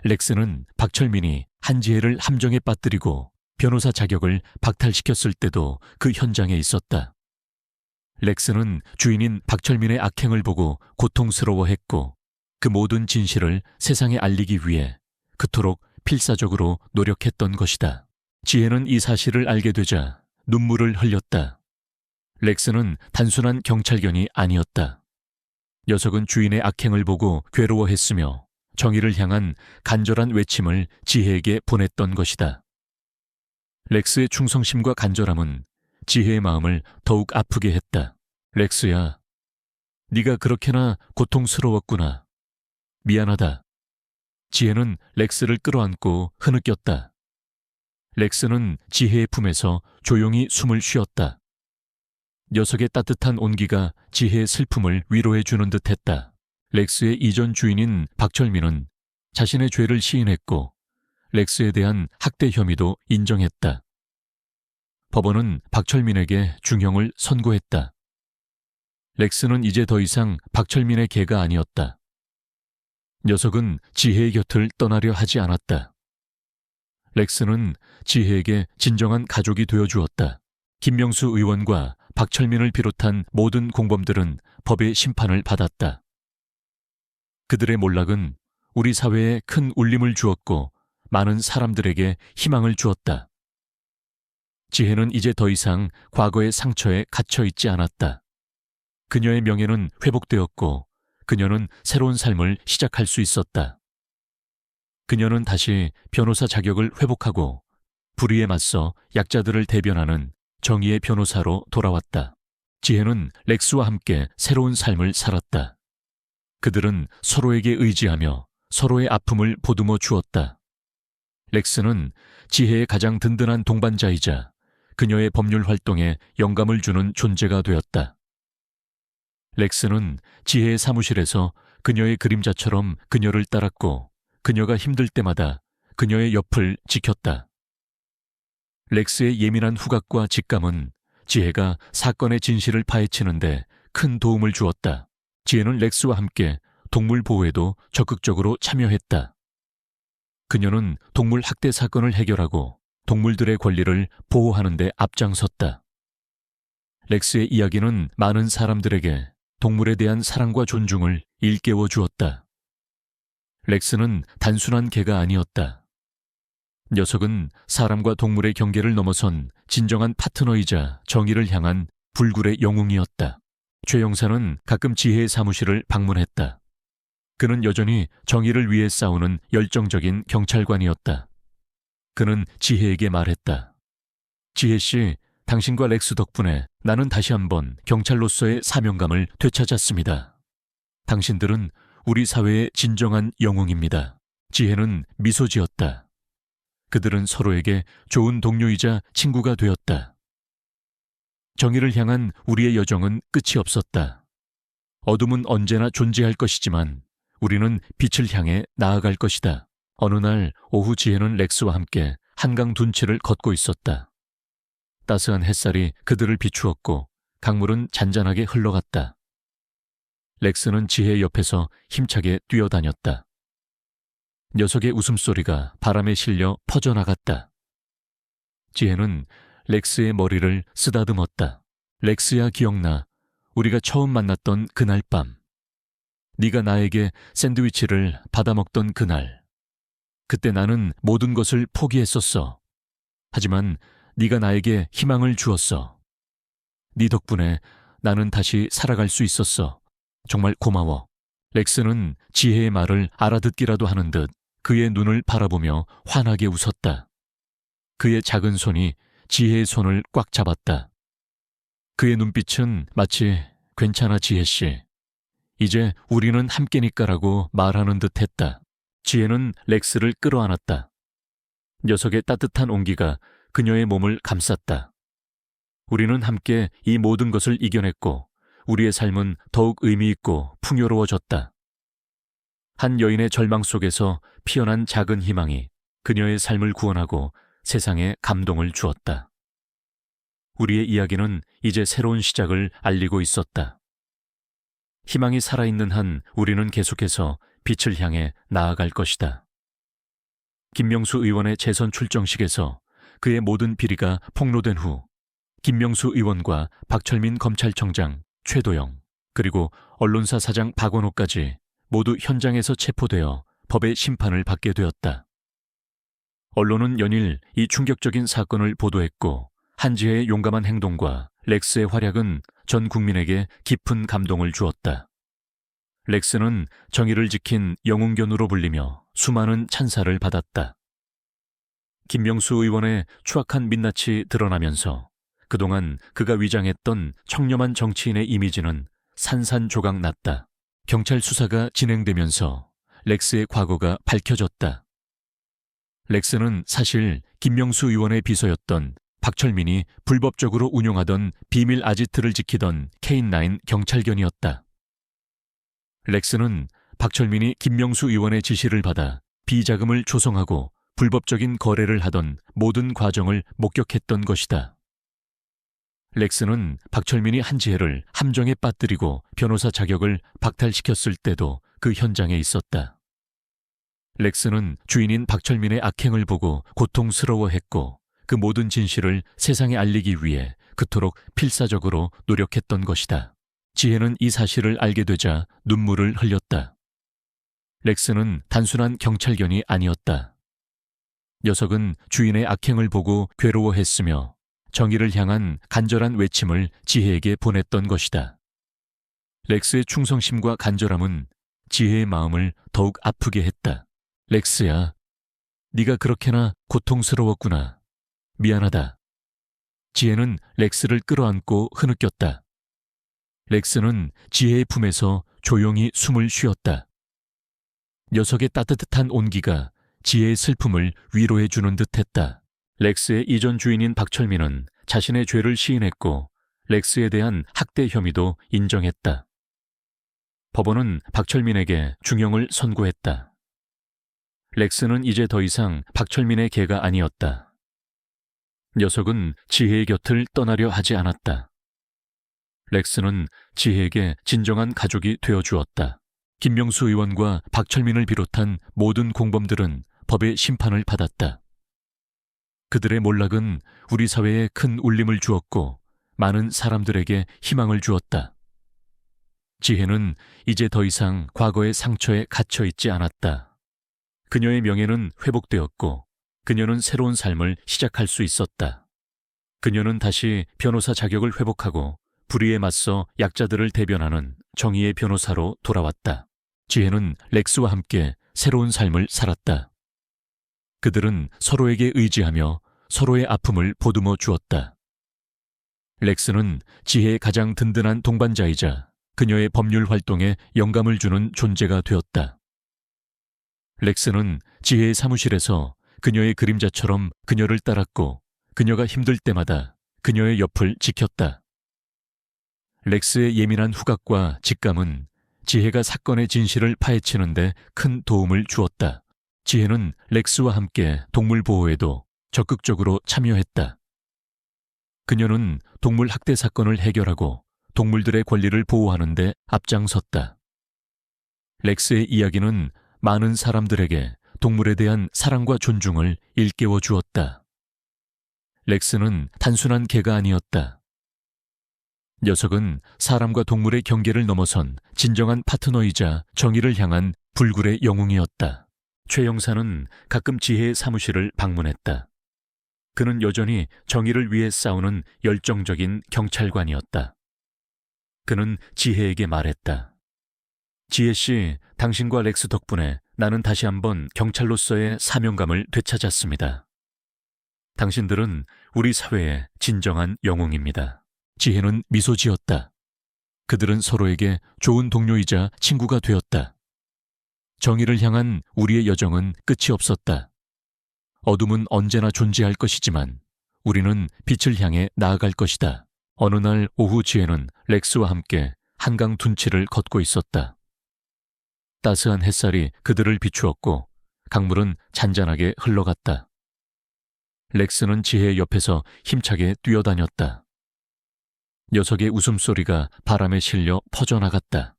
렉스는 박철민이 한지혜를 함정에 빠뜨리고 변호사 자격을 박탈시켰을 때도 그 현장에 있었다. 렉스는 주인인 박철민의 악행을 보고 고통스러워했고 그 모든 진실을 세상에 알리기 위해 그토록 필사적으로 노력했던 것이다. 지혜는 이 사실을 알게 되자 눈물을 흘렸다. 렉스는 단순한 경찰견이 아니었다. 녀석은 주인의 악행을 보고 괴로워했으며 정의를 향한 간절한 외침을 지혜에게 보냈던 것이다. 렉스의 충성심과 간절함은 지혜의 마음을 더욱 아프게 했다. 렉스야, 네가 그렇게나 고통스러웠구나. 미안하다. 지혜는 렉스를 끌어안고 흐느꼈다. 렉스는 지혜의 품에서 조용히 숨을 쉬었다. 녀석의 따뜻한 온기가 지혜의 슬픔을 위로해 주는 듯했다. 렉스의 이전 주인인 박철민은 자신의 죄를 시인했고 렉스에 대한 학대 혐의도 인정했다. 법원은 박철민에게 중형을 선고했다. 렉스는 이제 더 이상 박철민의 개가 아니었다. 녀석은 지혜의 곁을 떠나려 하지 않았다. 렉스는 지혜에게 진정한 가족이 되어주었다. 김명수 의원과 박철민을 비롯한 모든 공범들은 법의 심판을 받았다. 그들의 몰락은 우리 사회에 큰 울림을 주었고 많은 사람들에게 희망을 주었다. 지혜는 이제 더 이상 과거의 상처에 갇혀 있지 않았다. 그녀의 명예는 회복되었고 그녀는 새로운 삶을 시작할 수 있었다. 그녀는 다시 변호사 자격을 회복하고 불의에 맞서 약자들을 대변하는 정의의 변호사로 돌아왔다. 지혜는 렉스와 함께 새로운 삶을 살았다. 그들은 서로에게 의지하며 서로의 아픔을 보듬어 주었다. 렉스는 지혜의 가장 든든한 동반자이자 그녀의 법률 활동에 영감을 주는 존재가 되었다. 렉스는 지혜의 사무실에서 그녀의 그림자처럼 그녀를 따랐고 그녀가 힘들 때마다 그녀의 옆을 지켰다. 렉스의 예민한 후각과 직감은 지혜가 사건의 진실을 파헤치는데 큰 도움을 주었다. 지혜는 렉스와 함께 동물 보호에도 적극적으로 참여했다. 그녀는 동물 학대 사건을 해결하고 동물들의 권리를 보호하는 데 앞장섰다. 렉스의 이야기는 많은 사람들에게 동물에 대한 사랑과 존중을 일깨워 주었다. 렉스는 단순한 개가 아니었다. 녀석은 사람과 동물의 경계를 넘어선 진정한 파트너이자 정의를 향한 불굴의 영웅이었다. 최 형사는 가끔 지혜의 사무실을 방문했다. 그는 여전히 정의를 위해 싸우는 열정적인 경찰관이었다. 그는 지혜에게 말했다. 지혜 씨, 당신과 렉스 덕분에 나는 다시 한번 경찰로서의 사명감을 되찾았습니다. 당신들은 우리 사회의 진정한 영웅입니다. 지혜는 미소 지었다. 그들은 서로에게 좋은 동료이자 친구가 되었다. 정의를 향한 우리의 여정은 끝이 없었다. 어둠은 언제나 존재할 것이지만 우리는 빛을 향해 나아갈 것이다. 어느 날 오후 지혜는 렉스와 함께 한강 둔치를 걷고 있었다. 따스한 햇살이 그들을 비추었고 강물은 잔잔하게 흘러갔다. 렉스는 지혜 옆에서 힘차게 뛰어다녔다. 녀석의 웃음소리가 바람에 실려 퍼져나갔다. 지혜는 렉스의 머리를 쓰다듬었다. 렉스야, 기억나. 우리가 처음 만났던 그날 밤. 네가 나에게 샌드위치를 받아먹던 그날. 그때 나는 모든 것을 포기했었어. 하지만 네가 나에게 희망을 주었어. 네 덕분에 나는 다시 살아갈 수 있었어. 정말 고마워. 렉스는 지혜의 말을 알아듣기라도 하는 듯 그의 눈을 바라보며 환하게 웃었다. 그의 작은 손이 지혜의 손을 꽉 잡았다. 그의 눈빛은 마치 괜찮아 지혜씨. 이제 우리는 함께니까라고 말하는 듯 했다. 지혜는 렉스를 끌어안았다. 녀석의 따뜻한 온기가 그녀의 몸을 감쌌다. 우리는 함께 이 모든 것을 이겨냈고 우리의 삶은 더욱 의미 있고 풍요로워졌다. 한 여인의 절망 속에서 피어난 작은 희망이 그녀의 삶을 구원하고 세상에 감동을 주었다. 우리의 이야기는 이제 새로운 시작을 알리고 있었다. 희망이 살아있는 한 우리는 계속해서 빛을 향해 나아갈 것이다. 김명수 의원의 재선 출정식에서 그의 모든 비리가 폭로된 후 김명수 의원과 박철민 검찰청장, 최도영, 그리고 언론사 사장 박원호까지 모두 현장에서 체포되어 법의 심판을 받게 되었다. 언론은 연일 이 충격적인 사건을 보도했고 한지혜의 용감한 행동과 렉스의 활약은 전 국민에게 깊은 감동을 주었다. 렉스는 정의를 지킨 영웅견으로 불리며 수많은 찬사를 받았다. 김명수 의원의 추악한 민낯이 드러나면서 그동안 그가 위장했던 청렴한 정치인의 이미지는 산산조각 났다. 경찰 수사가 진행되면서 렉스의 과거가 밝혀졌다. 렉스는 사실 김명수 의원의 비서였던 박철민이 불법적으로 운용하던 비밀 아지트를 지키던 K9 경찰견이었다. 렉스는 박철민이 김명수 의원의 지시를 받아 비자금을 조성하고 불법적인 거래를 하던 모든 과정을 목격했던 것이다. 렉스는 박철민이 한지혜를 함정에 빠뜨리고 변호사 자격을 박탈시켰을 때도 그 현장에 있었다. 렉스는 주인인 박철민의 악행을 보고 고통스러워했고 그 모든 진실을 세상에 알리기 위해 그토록 필사적으로 노력했던 것이다. 지혜는 이 사실을 알게 되자 눈물을 흘렸다. 렉스는 단순한 경찰견이 아니었다. 녀석은 주인의 악행을 보고 괴로워했으며 정의를 향한 간절한 외침을 지혜에게 보냈던 것이다. 렉스의 충성심과 간절함은 지혜의 마음을 더욱 아프게 했다. 렉스야, 네가 그렇게나 고통스러웠구나. 미안하다. 지혜는 렉스를 끌어안고 흐느꼈다. 렉스는 지혜의 품에서 조용히 숨을 쉬었다. 녀석의 따뜻한 온기가 지혜의 슬픔을 위로해주는 듯했다. 렉스의 이전 주인인 박철민은 자신의 죄를 시인했고 렉스에 대한 학대 혐의도 인정했다. 법원은 박철민에게 중형을 선고했다. 렉스는 이제 더 이상 박철민의 개가 아니었다. 녀석은 지혜의 곁을 떠나려 하지 않았다. 렉스는 지혜에게 진정한 가족이 되어주었다. 김명수 의원과 박철민을 비롯한 모든 공범들은 법의 심판을 받았다. 그들의 몰락은 우리 사회에 큰 울림을 주었고 많은 사람들에게 희망을 주었다. 지혜는 이제 더 이상 과거의 상처에 갇혀 있지 않았다. 그녀의 명예는 회복되었고 그녀는 새로운 삶을 시작할 수 있었다. 그녀는 다시 변호사 자격을 회복하고 불의에 맞서 약자들을 대변하는 정의의 변호사로 돌아왔다. 지혜는 렉스와 함께 새로운 삶을 살았다. 그들은 서로에게 의지하며 서로의 아픔을 보듬어 주었다. 렉스는 지혜의 가장 든든한 동반자이자 그녀의 법률 활동에 영감을 주는 존재가 되었다. 렉스는 지혜의 사무실에서 그녀의 그림자처럼 그녀를 따랐고 그녀가 힘들 때마다 그녀의 옆을 지켰다. 렉스의 예민한 후각과 직감은 지혜가 사건의 진실을 파헤치는 데 큰 도움을 주었다. 지혜는 렉스와 함께 동물 보호에도 적극적으로 참여했다. 그녀는 동물 학대 사건을 해결하고 동물들의 권리를 보호하는 데 앞장섰다. 렉스의 이야기는 많은 사람들에게 동물에 대한 사랑과 존중을 일깨워 주었다. 렉스는 단순한 개가 아니었다. 녀석은 사람과 동물의 경계를 넘어선 진정한 파트너이자 정의를 향한 불굴의 영웅이었다. 최 형사는 가끔 지혜의 사무실을 방문했다. 그는 여전히 정의를 위해 싸우는 열정적인 경찰관이었다. 그는 지혜에게 말했다. 지혜 씨, 당신과 렉스 덕분에 나는 다시 한번 경찰로서의 사명감을 되찾았습니다. 당신들은 우리 사회의 진정한 영웅입니다. 지혜는 미소 지었다. 그들은 서로에게 좋은 동료이자 친구가 되었다. 정의를 향한 우리의 여정은 끝이 없었다. 어둠은 언제나 존재할 것이지만 우리는 빛을 향해 나아갈 것이다. 어느 날 오후 지혜는 렉스와 함께 한강 둔치를 걷고 있었다. 따스한 햇살이 그들을 비추었고 강물은 잔잔하게 흘러갔다. 렉스는 지혜의 옆에서 힘차게 뛰어다녔다. 녀석의 웃음소리가 바람에 실려 퍼져나갔다.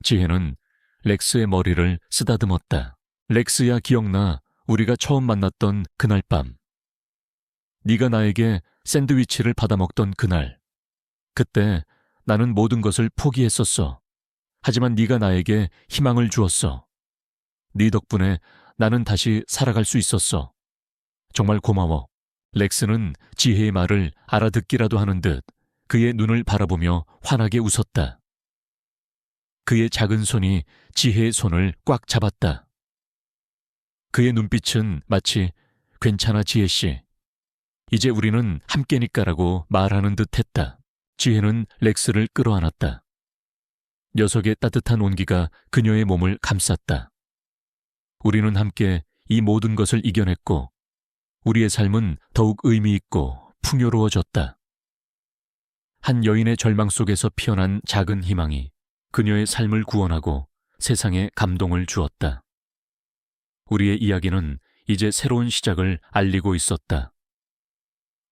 지혜는 렉스의 머리를 쓰다듬었다. 렉스야, 기억나? 우리가 처음 만났던 그날 밤. 네가 나에게 샌드위치를 받아먹던 그날. 그때 나는 모든 것을 포기했었어. 하지만 네가 나에게 희망을 주었어. 네 덕분에 나는 다시 살아갈 수 있었어. 정말 고마워. 렉스는 지혜의 말을 알아듣기라도 하는 듯 그의 눈을 바라보며 환하게 웃었다. 그의 작은 손이 지혜의 손을 꽉 잡았다. 그의 눈빛은 마치 괜찮아 지혜씨. 이제 우리는 함께니까라고 말하는 듯 했다. 지혜는 렉스를 끌어안았다. 녀석의 따뜻한 온기가 그녀의 몸을 감쌌다. 우리는 함께 이 모든 것을 이겨냈고 우리의 삶은 더욱 의미 있고 풍요로워졌다. 한 여인의 절망 속에서 피어난 작은 희망이 그녀의 삶을 구원하고 세상에 감동을 주었다. 우리의 이야기는 이제 새로운 시작을 알리고 있었다.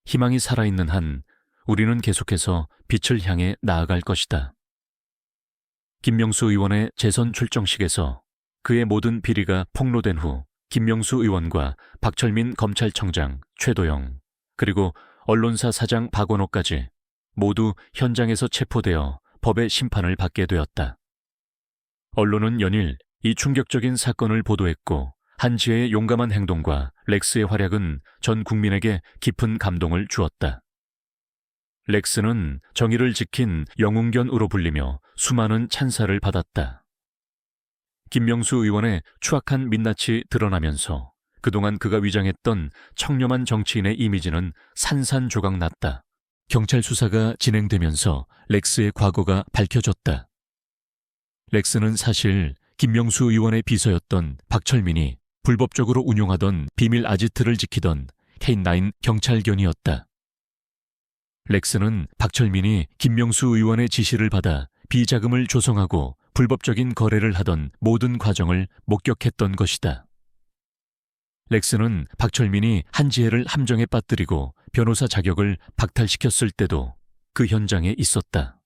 희망이 살아있는 한 우리는 계속해서 빛을 향해 나아갈 것이다. 김명수 의원의 재선 출정식에서 그의 모든 비리가 폭로된 후 김명수 의원과 박철민 검찰청장, 최도영, 그리고 언론사 사장 박원호까지 모두 현장에서 체포되어 법의 심판을 받게 되었다. 언론은 연일 이 충격적인 사건을 보도했고 한지혜의 용감한 행동과 렉스의 활약은 전 국민에게 깊은 감동을 주었다. 렉스는 정의를 지킨 영웅견으로 불리며 수많은 찬사를 받았다. 김명수 의원의 추악한 민낯이 드러나면서 그동안 그가 위장했던 청렴한 정치인의 이미지는 산산조각 났다. 경찰 수사가 진행되면서 렉스의 과거가 밝혀졌다. 렉스는 사실 김명수 의원의 비서였던 박철민이 불법적으로 운용하던 비밀 아지트를 지키던 K9 경찰견이었다. 렉스는 박철민이 김명수 의원의 지시를 받아 비자금을 조성하고 불법적인 거래를 하던 모든 과정을 목격했던 것이다. 렉스는 박철민이 한지혜를 함정에 빠뜨리고 변호사 자격을 박탈시켰을 때도 그 현장에 있었다.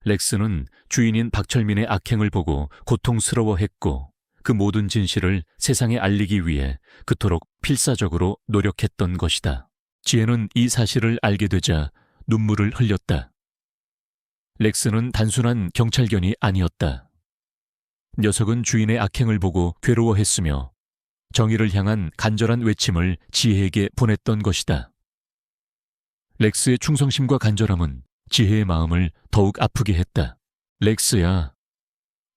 렉스는 주인인 박철민의 악행을 보고 고통스러워했고 그 모든 진실을 세상에 알리기 위해 그토록 필사적으로 노력했던 것이다. 지혜는 이 사실을 알게 되자 눈물을 흘렸다. 렉스는 단순한 경찰견이 아니었다. 녀석은 주인의 악행을 보고 괴로워했으며 정의를 향한 간절한 외침을 지혜에게 보냈던 것이다. 렉스의 충성심과 간절함은 지혜의 마음을 더욱 아프게 했다. 렉스야,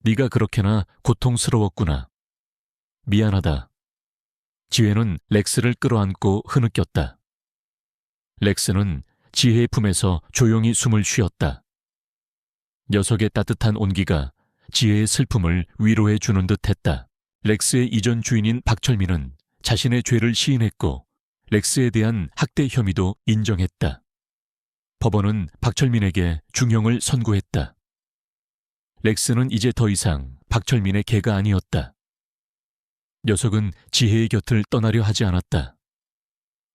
네가 그렇게나 고통스러웠구나. 미안하다. 지혜는 렉스를 끌어안고 흐느꼈다. 렉스는 지혜의 품에서 조용히 숨을 쉬었다. 녀석의 따뜻한 온기가 지혜의 슬픔을 위로해 주는 듯 했다. 렉스의 이전 주인인 박철민은 자신의 죄를 시인했고 렉스에 대한 학대 혐의도 인정했다. 법원은 박철민에게 중형을 선고했다. 렉스는 이제 더 이상 박철민의 개가 아니었다. 녀석은 지혜의 곁을 떠나려 하지 않았다.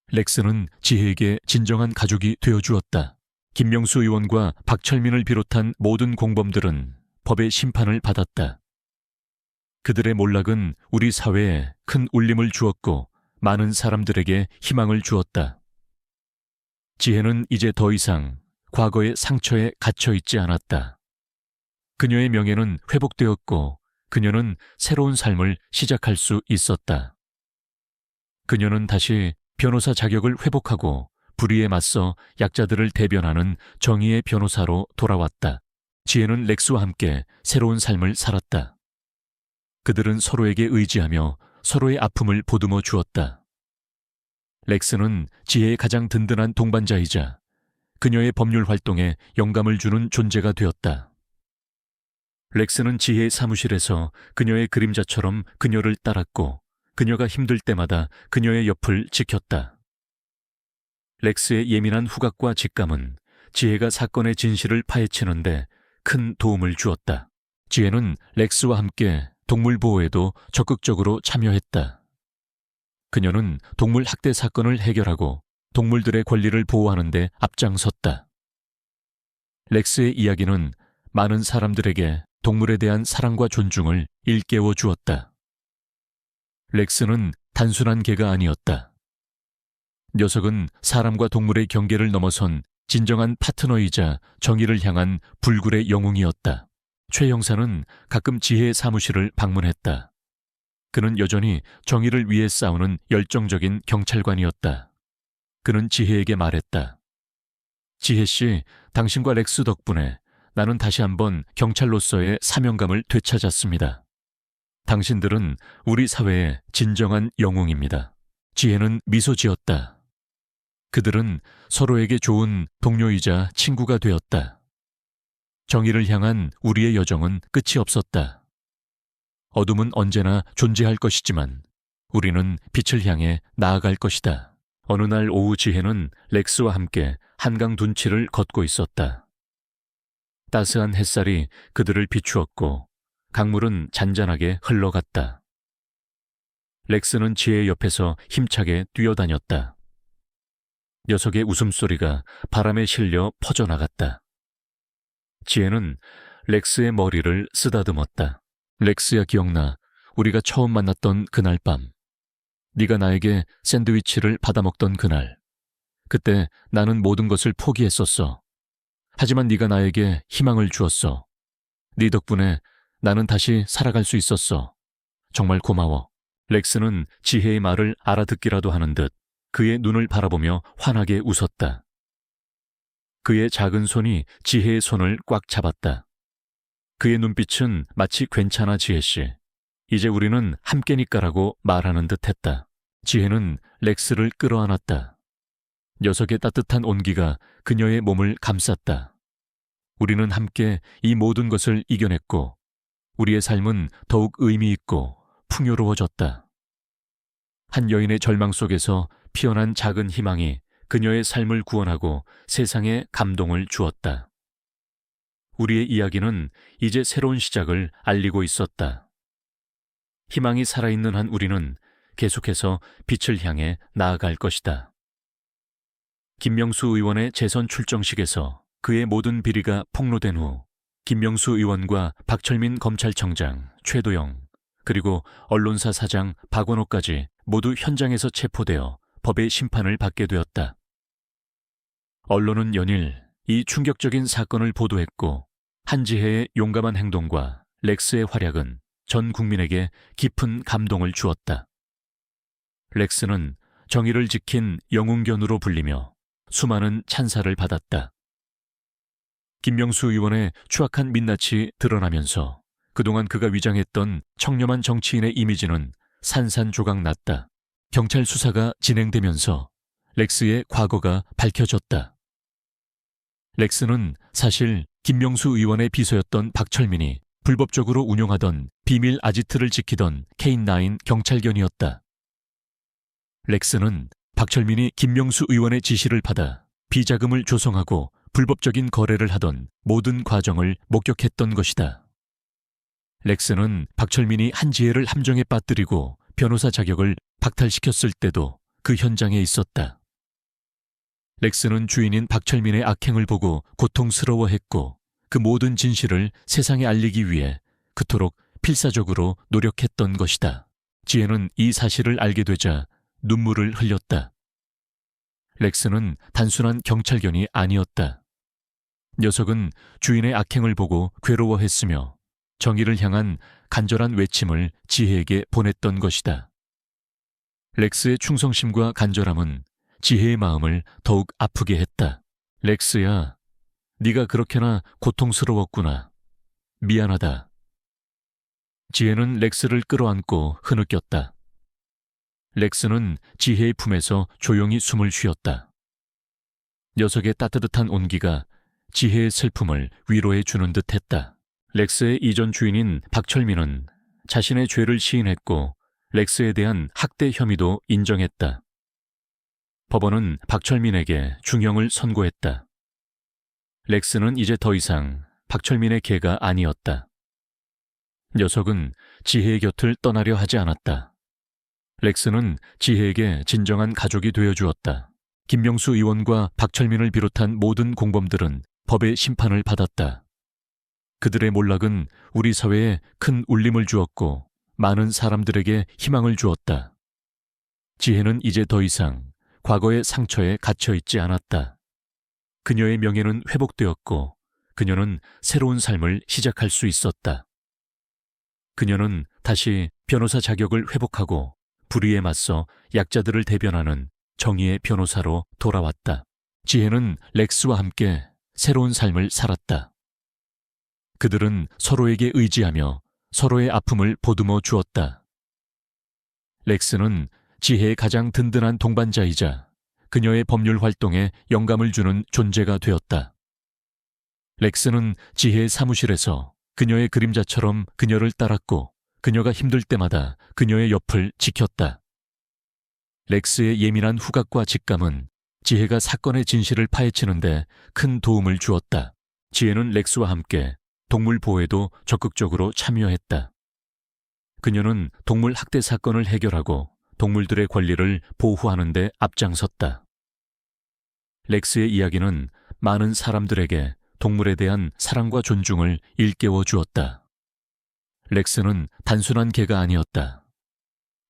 렉스는 지혜에게 진정한 가족이 되어주었다. 김명수 의원과 박철민을 비롯한 모든 공범들은 법의 심판을 받았다. 그들의 몰락은 우리 사회에 큰 울림을 주었고 많은 사람들에게 희망을 주었다. 지혜는 이제 더 이상 과거의 상처에 갇혀 있지 않았다. 그녀의 명예는 회복되었고 그녀는 새로운 삶을 시작할 수 있었다. 그녀는 다시 변호사 자격을 회복하고 불의에 맞서 약자들을 대변하는 정의의 변호사로 돌아왔다. 지혜는 렉스와 함께 새로운 삶을 살았다. 그들은 서로에게 의지하며 서로의 아픔을 보듬어 주었다. 렉스는 지혜의 가장 든든한 동반자이자 그녀의 법률 활동에 영감을 주는 존재가 되었다. 렉스는 지혜의 사무실에서 그녀의 그림자처럼 그녀를 따랐고 그녀가 힘들 때마다 그녀의 옆을 지켰다. 렉스의 예민한 후각과 직감은 지혜가 사건의 진실을 파헤치는데 큰 도움을 주었다. 지혜는 렉스와 함께 동물 보호에도 적극적으로 참여했다. 그녀는 동물 학대 사건을 해결하고 동물들의 권리를 보호하는 데 앞장섰다. 렉스의 이야기는 많은 사람들에게 동물에 대한 사랑과 존중을 일깨워 주었다. 렉스는 단순한 개가 아니었다. 녀석은 사람과 동물의 경계를 넘어선 진정한 파트너이자 정의를 향한 불굴의 영웅이었다. 최 형사는 가끔 지혜의 사무실을 방문했다. 그는 여전히 정의를 위해 싸우는 열정적인 경찰관이었다. 그는 지혜에게 말했다. 지혜 씨, 당신과 렉스 덕분에 나는 다시 한번 경찰로서의 사명감을 되찾았습니다. 당신들은 우리 사회의 진정한 영웅입니다. 지혜는 미소 지었다. 그들은 서로에게 좋은 동료이자 친구가 되었다. 정의를 향한 우리의 여정은 끝이 없었다. 어둠은 언제나 존재할 것이지만 우리는 빛을 향해 나아갈 것이다. 어느 날 오후 지혜는 렉스와 함께 한강 둔치를 걷고 있었다. 따스한 햇살이 그들을 비추었고 강물은 잔잔하게 흘러갔다. 렉스는 지혜 옆에서 힘차게 뛰어다녔다. 녀석의 웃음소리가 바람에 실려 퍼져나갔다. 지혜는 렉스의 머리를 쓰다듬었다. 렉스야, 기억나. 우리가 처음 만났던 그날 밤. 네가 나에게 샌드위치를 받아먹던 그날. 그때 나는 모든 것을 포기했었어. 하지만 네가 나에게 희망을 주었어. 네 덕분에 나는 다시 살아갈 수 있었어. 정말 고마워. 렉스는 지혜의 말을 알아듣기라도 하는 듯 그의 눈을 바라보며 환하게 웃었다. 그의 작은 손이 지혜의 손을 꽉 잡았다. 그의 눈빛은 마치 괜찮아 지혜씨. 이제 우리는 함께니까라고 말하는 듯 했다. 지혜는 렉스를 끌어안았다. 녀석의 따뜻한 온기가 그녀의 몸을 감쌌다. 우리는 함께 이 모든 것을 이겨냈고 우리의 삶은 더욱 의미 있고 풍요로워졌다. 한 여인의 절망 속에서 피어난 작은 희망이 그녀의 삶을 구원하고 세상에 감동을 주었다. 우리의 이야기는 이제 새로운 시작을 알리고 있었다. 희망이 살아있는 한 우리는 계속해서 빛을 향해 나아갈 것이다. 김명수 의원의 재선 출정식에서 그의 모든 비리가 폭로된 후 김명수 의원과 박철민 검찰청장, 최도영, 그리고 언론사 사장 박원호까지 모두 현장에서 체포되어 법의 심판을 받게 되었다. 언론은 연일 이 충격적인 사건을 보도했고 한지혜의 용감한 행동과 렉스의 활약은 전 국민에게 깊은 감동을 주었다. 렉스는 정의를 지킨 영웅견으로 불리며 수많은 찬사를 받았다. 김명수 의원의 추악한 민낯이 드러나면서 그동안 그가 위장했던 청렴한 정치인의 이미지는 산산조각 났다. 경찰 수사가 진행되면서 렉스의 과거가 밝혀졌다. 렉스는 사실 김명수 의원의 비서였던 박철민이 불법적으로 운영하던 비밀 아지트를 지키던 K9 경찰견이었다. 렉스는 박철민이 김명수 의원의 지시를 받아 비자금을 조성하고 불법적인 거래를 하던 모든 과정을 목격했던 것이다. 렉스는 박철민이 한지혜를 함정에 빠뜨리고 변호사 자격을 박탈시켰을 때도 그 현장에 있었다. 렉스는 주인인 박철민의 악행을 보고 고통스러워했고 그 모든 진실을 세상에 알리기 위해 그토록 필사적으로 노력했던 것이다. 지혜는 이 사실을 알게 되자 눈물을 흘렸다. 렉스는 단순한 경찰견이 아니었다. 녀석은 주인의 악행을 보고 괴로워했으며 정의를 향한 간절한 외침을 지혜에게 보냈던 것이다. 렉스의 충성심과 간절함은 지혜의 마음을 더욱 아프게 했다. 렉스야, 네가 그렇게나 고통스러웠구나. 미안하다. 지혜는 렉스를 끌어안고 흐느꼈다. 렉스는 지혜의 품에서 조용히 숨을 쉬었다. 녀석의 따뜻한 온기가 지혜의 슬픔을 위로해 주는 듯 했다. 렉스의 이전 주인인 박철민은 자신의 죄를 시인했고 렉스에 대한 학대 혐의도 인정했다. 법원은 박철민에게 중형을 선고했다. 렉스는 이제 더 이상 박철민의 개가 아니었다. 녀석은 지혜의 곁을 떠나려 하지 않았다. 렉스는 지혜에게 진정한 가족이 되어주었다. 김명수 의원과 박철민을 비롯한 모든 공범들은 법의 심판을 받았다. 그들의 몰락은 우리 사회에 큰 울림을 주었고 많은 사람들에게 희망을 주었다. 지혜는 이제 더 이상 과거의 상처에 갇혀있지 않았다. 그녀의 명예는 회복되었고 그녀는 새로운 삶을 시작할 수 있었다. 그녀는 다시 변호사 자격을 회복하고 불의에 맞서 약자들을 대변하는 정의의 변호사로 돌아왔다. 지혜는 렉스와 함께 새로운 삶을 살았다. 그들은 서로에게 의지하며 서로의 아픔을 보듬어 주었다. 렉스는 지혜의 가장 든든한 동반자이자 그녀의 법률 활동에 영감을 주는 존재가 되었다. 렉스는 지혜의 사무실에서 그녀의 그림자처럼 그녀를 따랐고 그녀가 힘들 때마다 그녀의 옆을 지켰다. 렉스의 예민한 후각과 직감은 지혜가 사건의 진실을 파헤치는데 큰 도움을 주었다. 지혜는 렉스와 함께 동물 보호에도 적극적으로 참여했다. 그녀는 동물 학대 사건을 해결하고 동물들의 권리를 보호하는 데 앞장섰다. 렉스의 이야기는 많은 사람들에게 동물에 대한 사랑과 존중을 일깨워 주었다. 렉스는 단순한 개가 아니었다.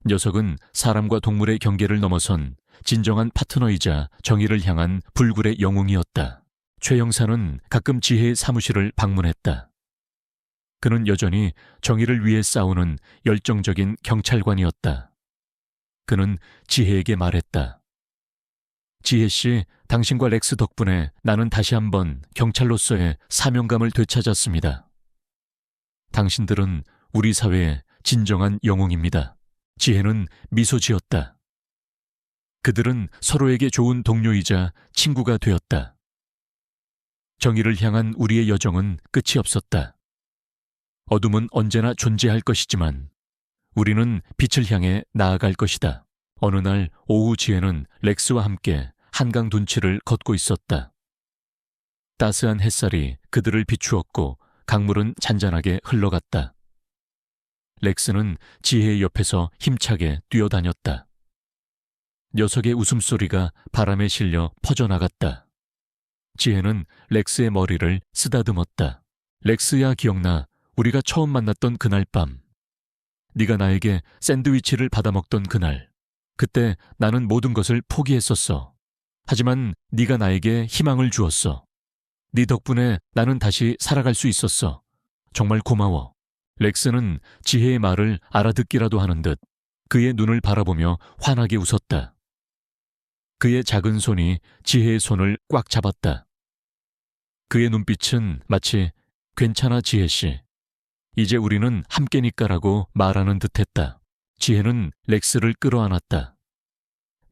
녀석은 사람과 동물의 경계를 넘어선 진정한 파트너이자 정의를 향한 불굴의 영웅이었다. 최 형사는 가끔 지혜의 사무실을 방문했다. 그는 여전히 정의를 위해 싸우는 열정적인 경찰관이었다. 그는 지혜에게 말했다. 지혜 씨, 당신과 렉스 덕분에 나는 다시 한번 경찰로서의 사명감을 되찾았습니다. 당신들은 우리 사회의 진정한 영웅입니다. 지혜는 미소 지었다. 그들은 서로에게 좋은 동료이자 친구가 되었다. 정의를 향한 우리의 여정은 끝이 없었다. 어둠은 언제나 존재할 것이지만 우리는 빛을 향해 나아갈 것이다. 어느 날 오후 지혜는 렉스와 함께 한강 둔치를 걷고 있었다. 따스한 햇살이 그들을 비추었고 강물은 잔잔하게 흘러갔다. 렉스는 지혜의 옆에서 힘차게 뛰어다녔다. 녀석의 웃음소리가 바람에 실려 퍼져나갔다. 지혜는 렉스의 머리를 쓰다듬었다. 렉스야, 기억나? 우리가 처음 만났던 그날 밤. 네가 나에게 샌드위치를 받아먹던 그날. 그때 나는 모든 것을 포기했었어. 하지만 네가 나에게 희망을 주었어. 네 덕분에 나는 다시 살아갈 수 있었어. 정말 고마워. 렉스는 지혜의 말을 알아듣기라도 하는 듯 그의 눈을 바라보며 환하게 웃었다. 그의 작은 손이 지혜의 손을 꽉 잡았다. 그의 눈빛은 마치 괜찮아 지혜 씨. 이제 우리는 함께니까라고 말하는 듯했다. 지혜는 렉스를 끌어안았다.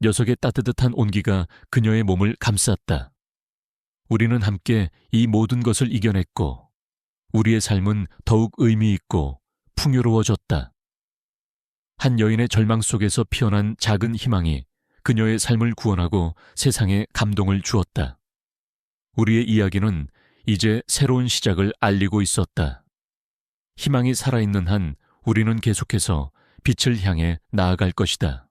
녀석의 따뜻한 온기가 그녀의 몸을 감쌌다. 우리는 함께 이 모든 것을 이겨냈고 우리의 삶은 더욱 의미 있고 풍요로워졌다. 한 여인의 절망 속에서 피어난 작은 희망이 그녀의 삶을 구원하고 세상에 감동을 주었다. 우리의 이야기는 이제 새로운 시작을 알리고 있었다. 희망이 살아있는 한 우리는 계속해서 빛을 향해 나아갈 것이다.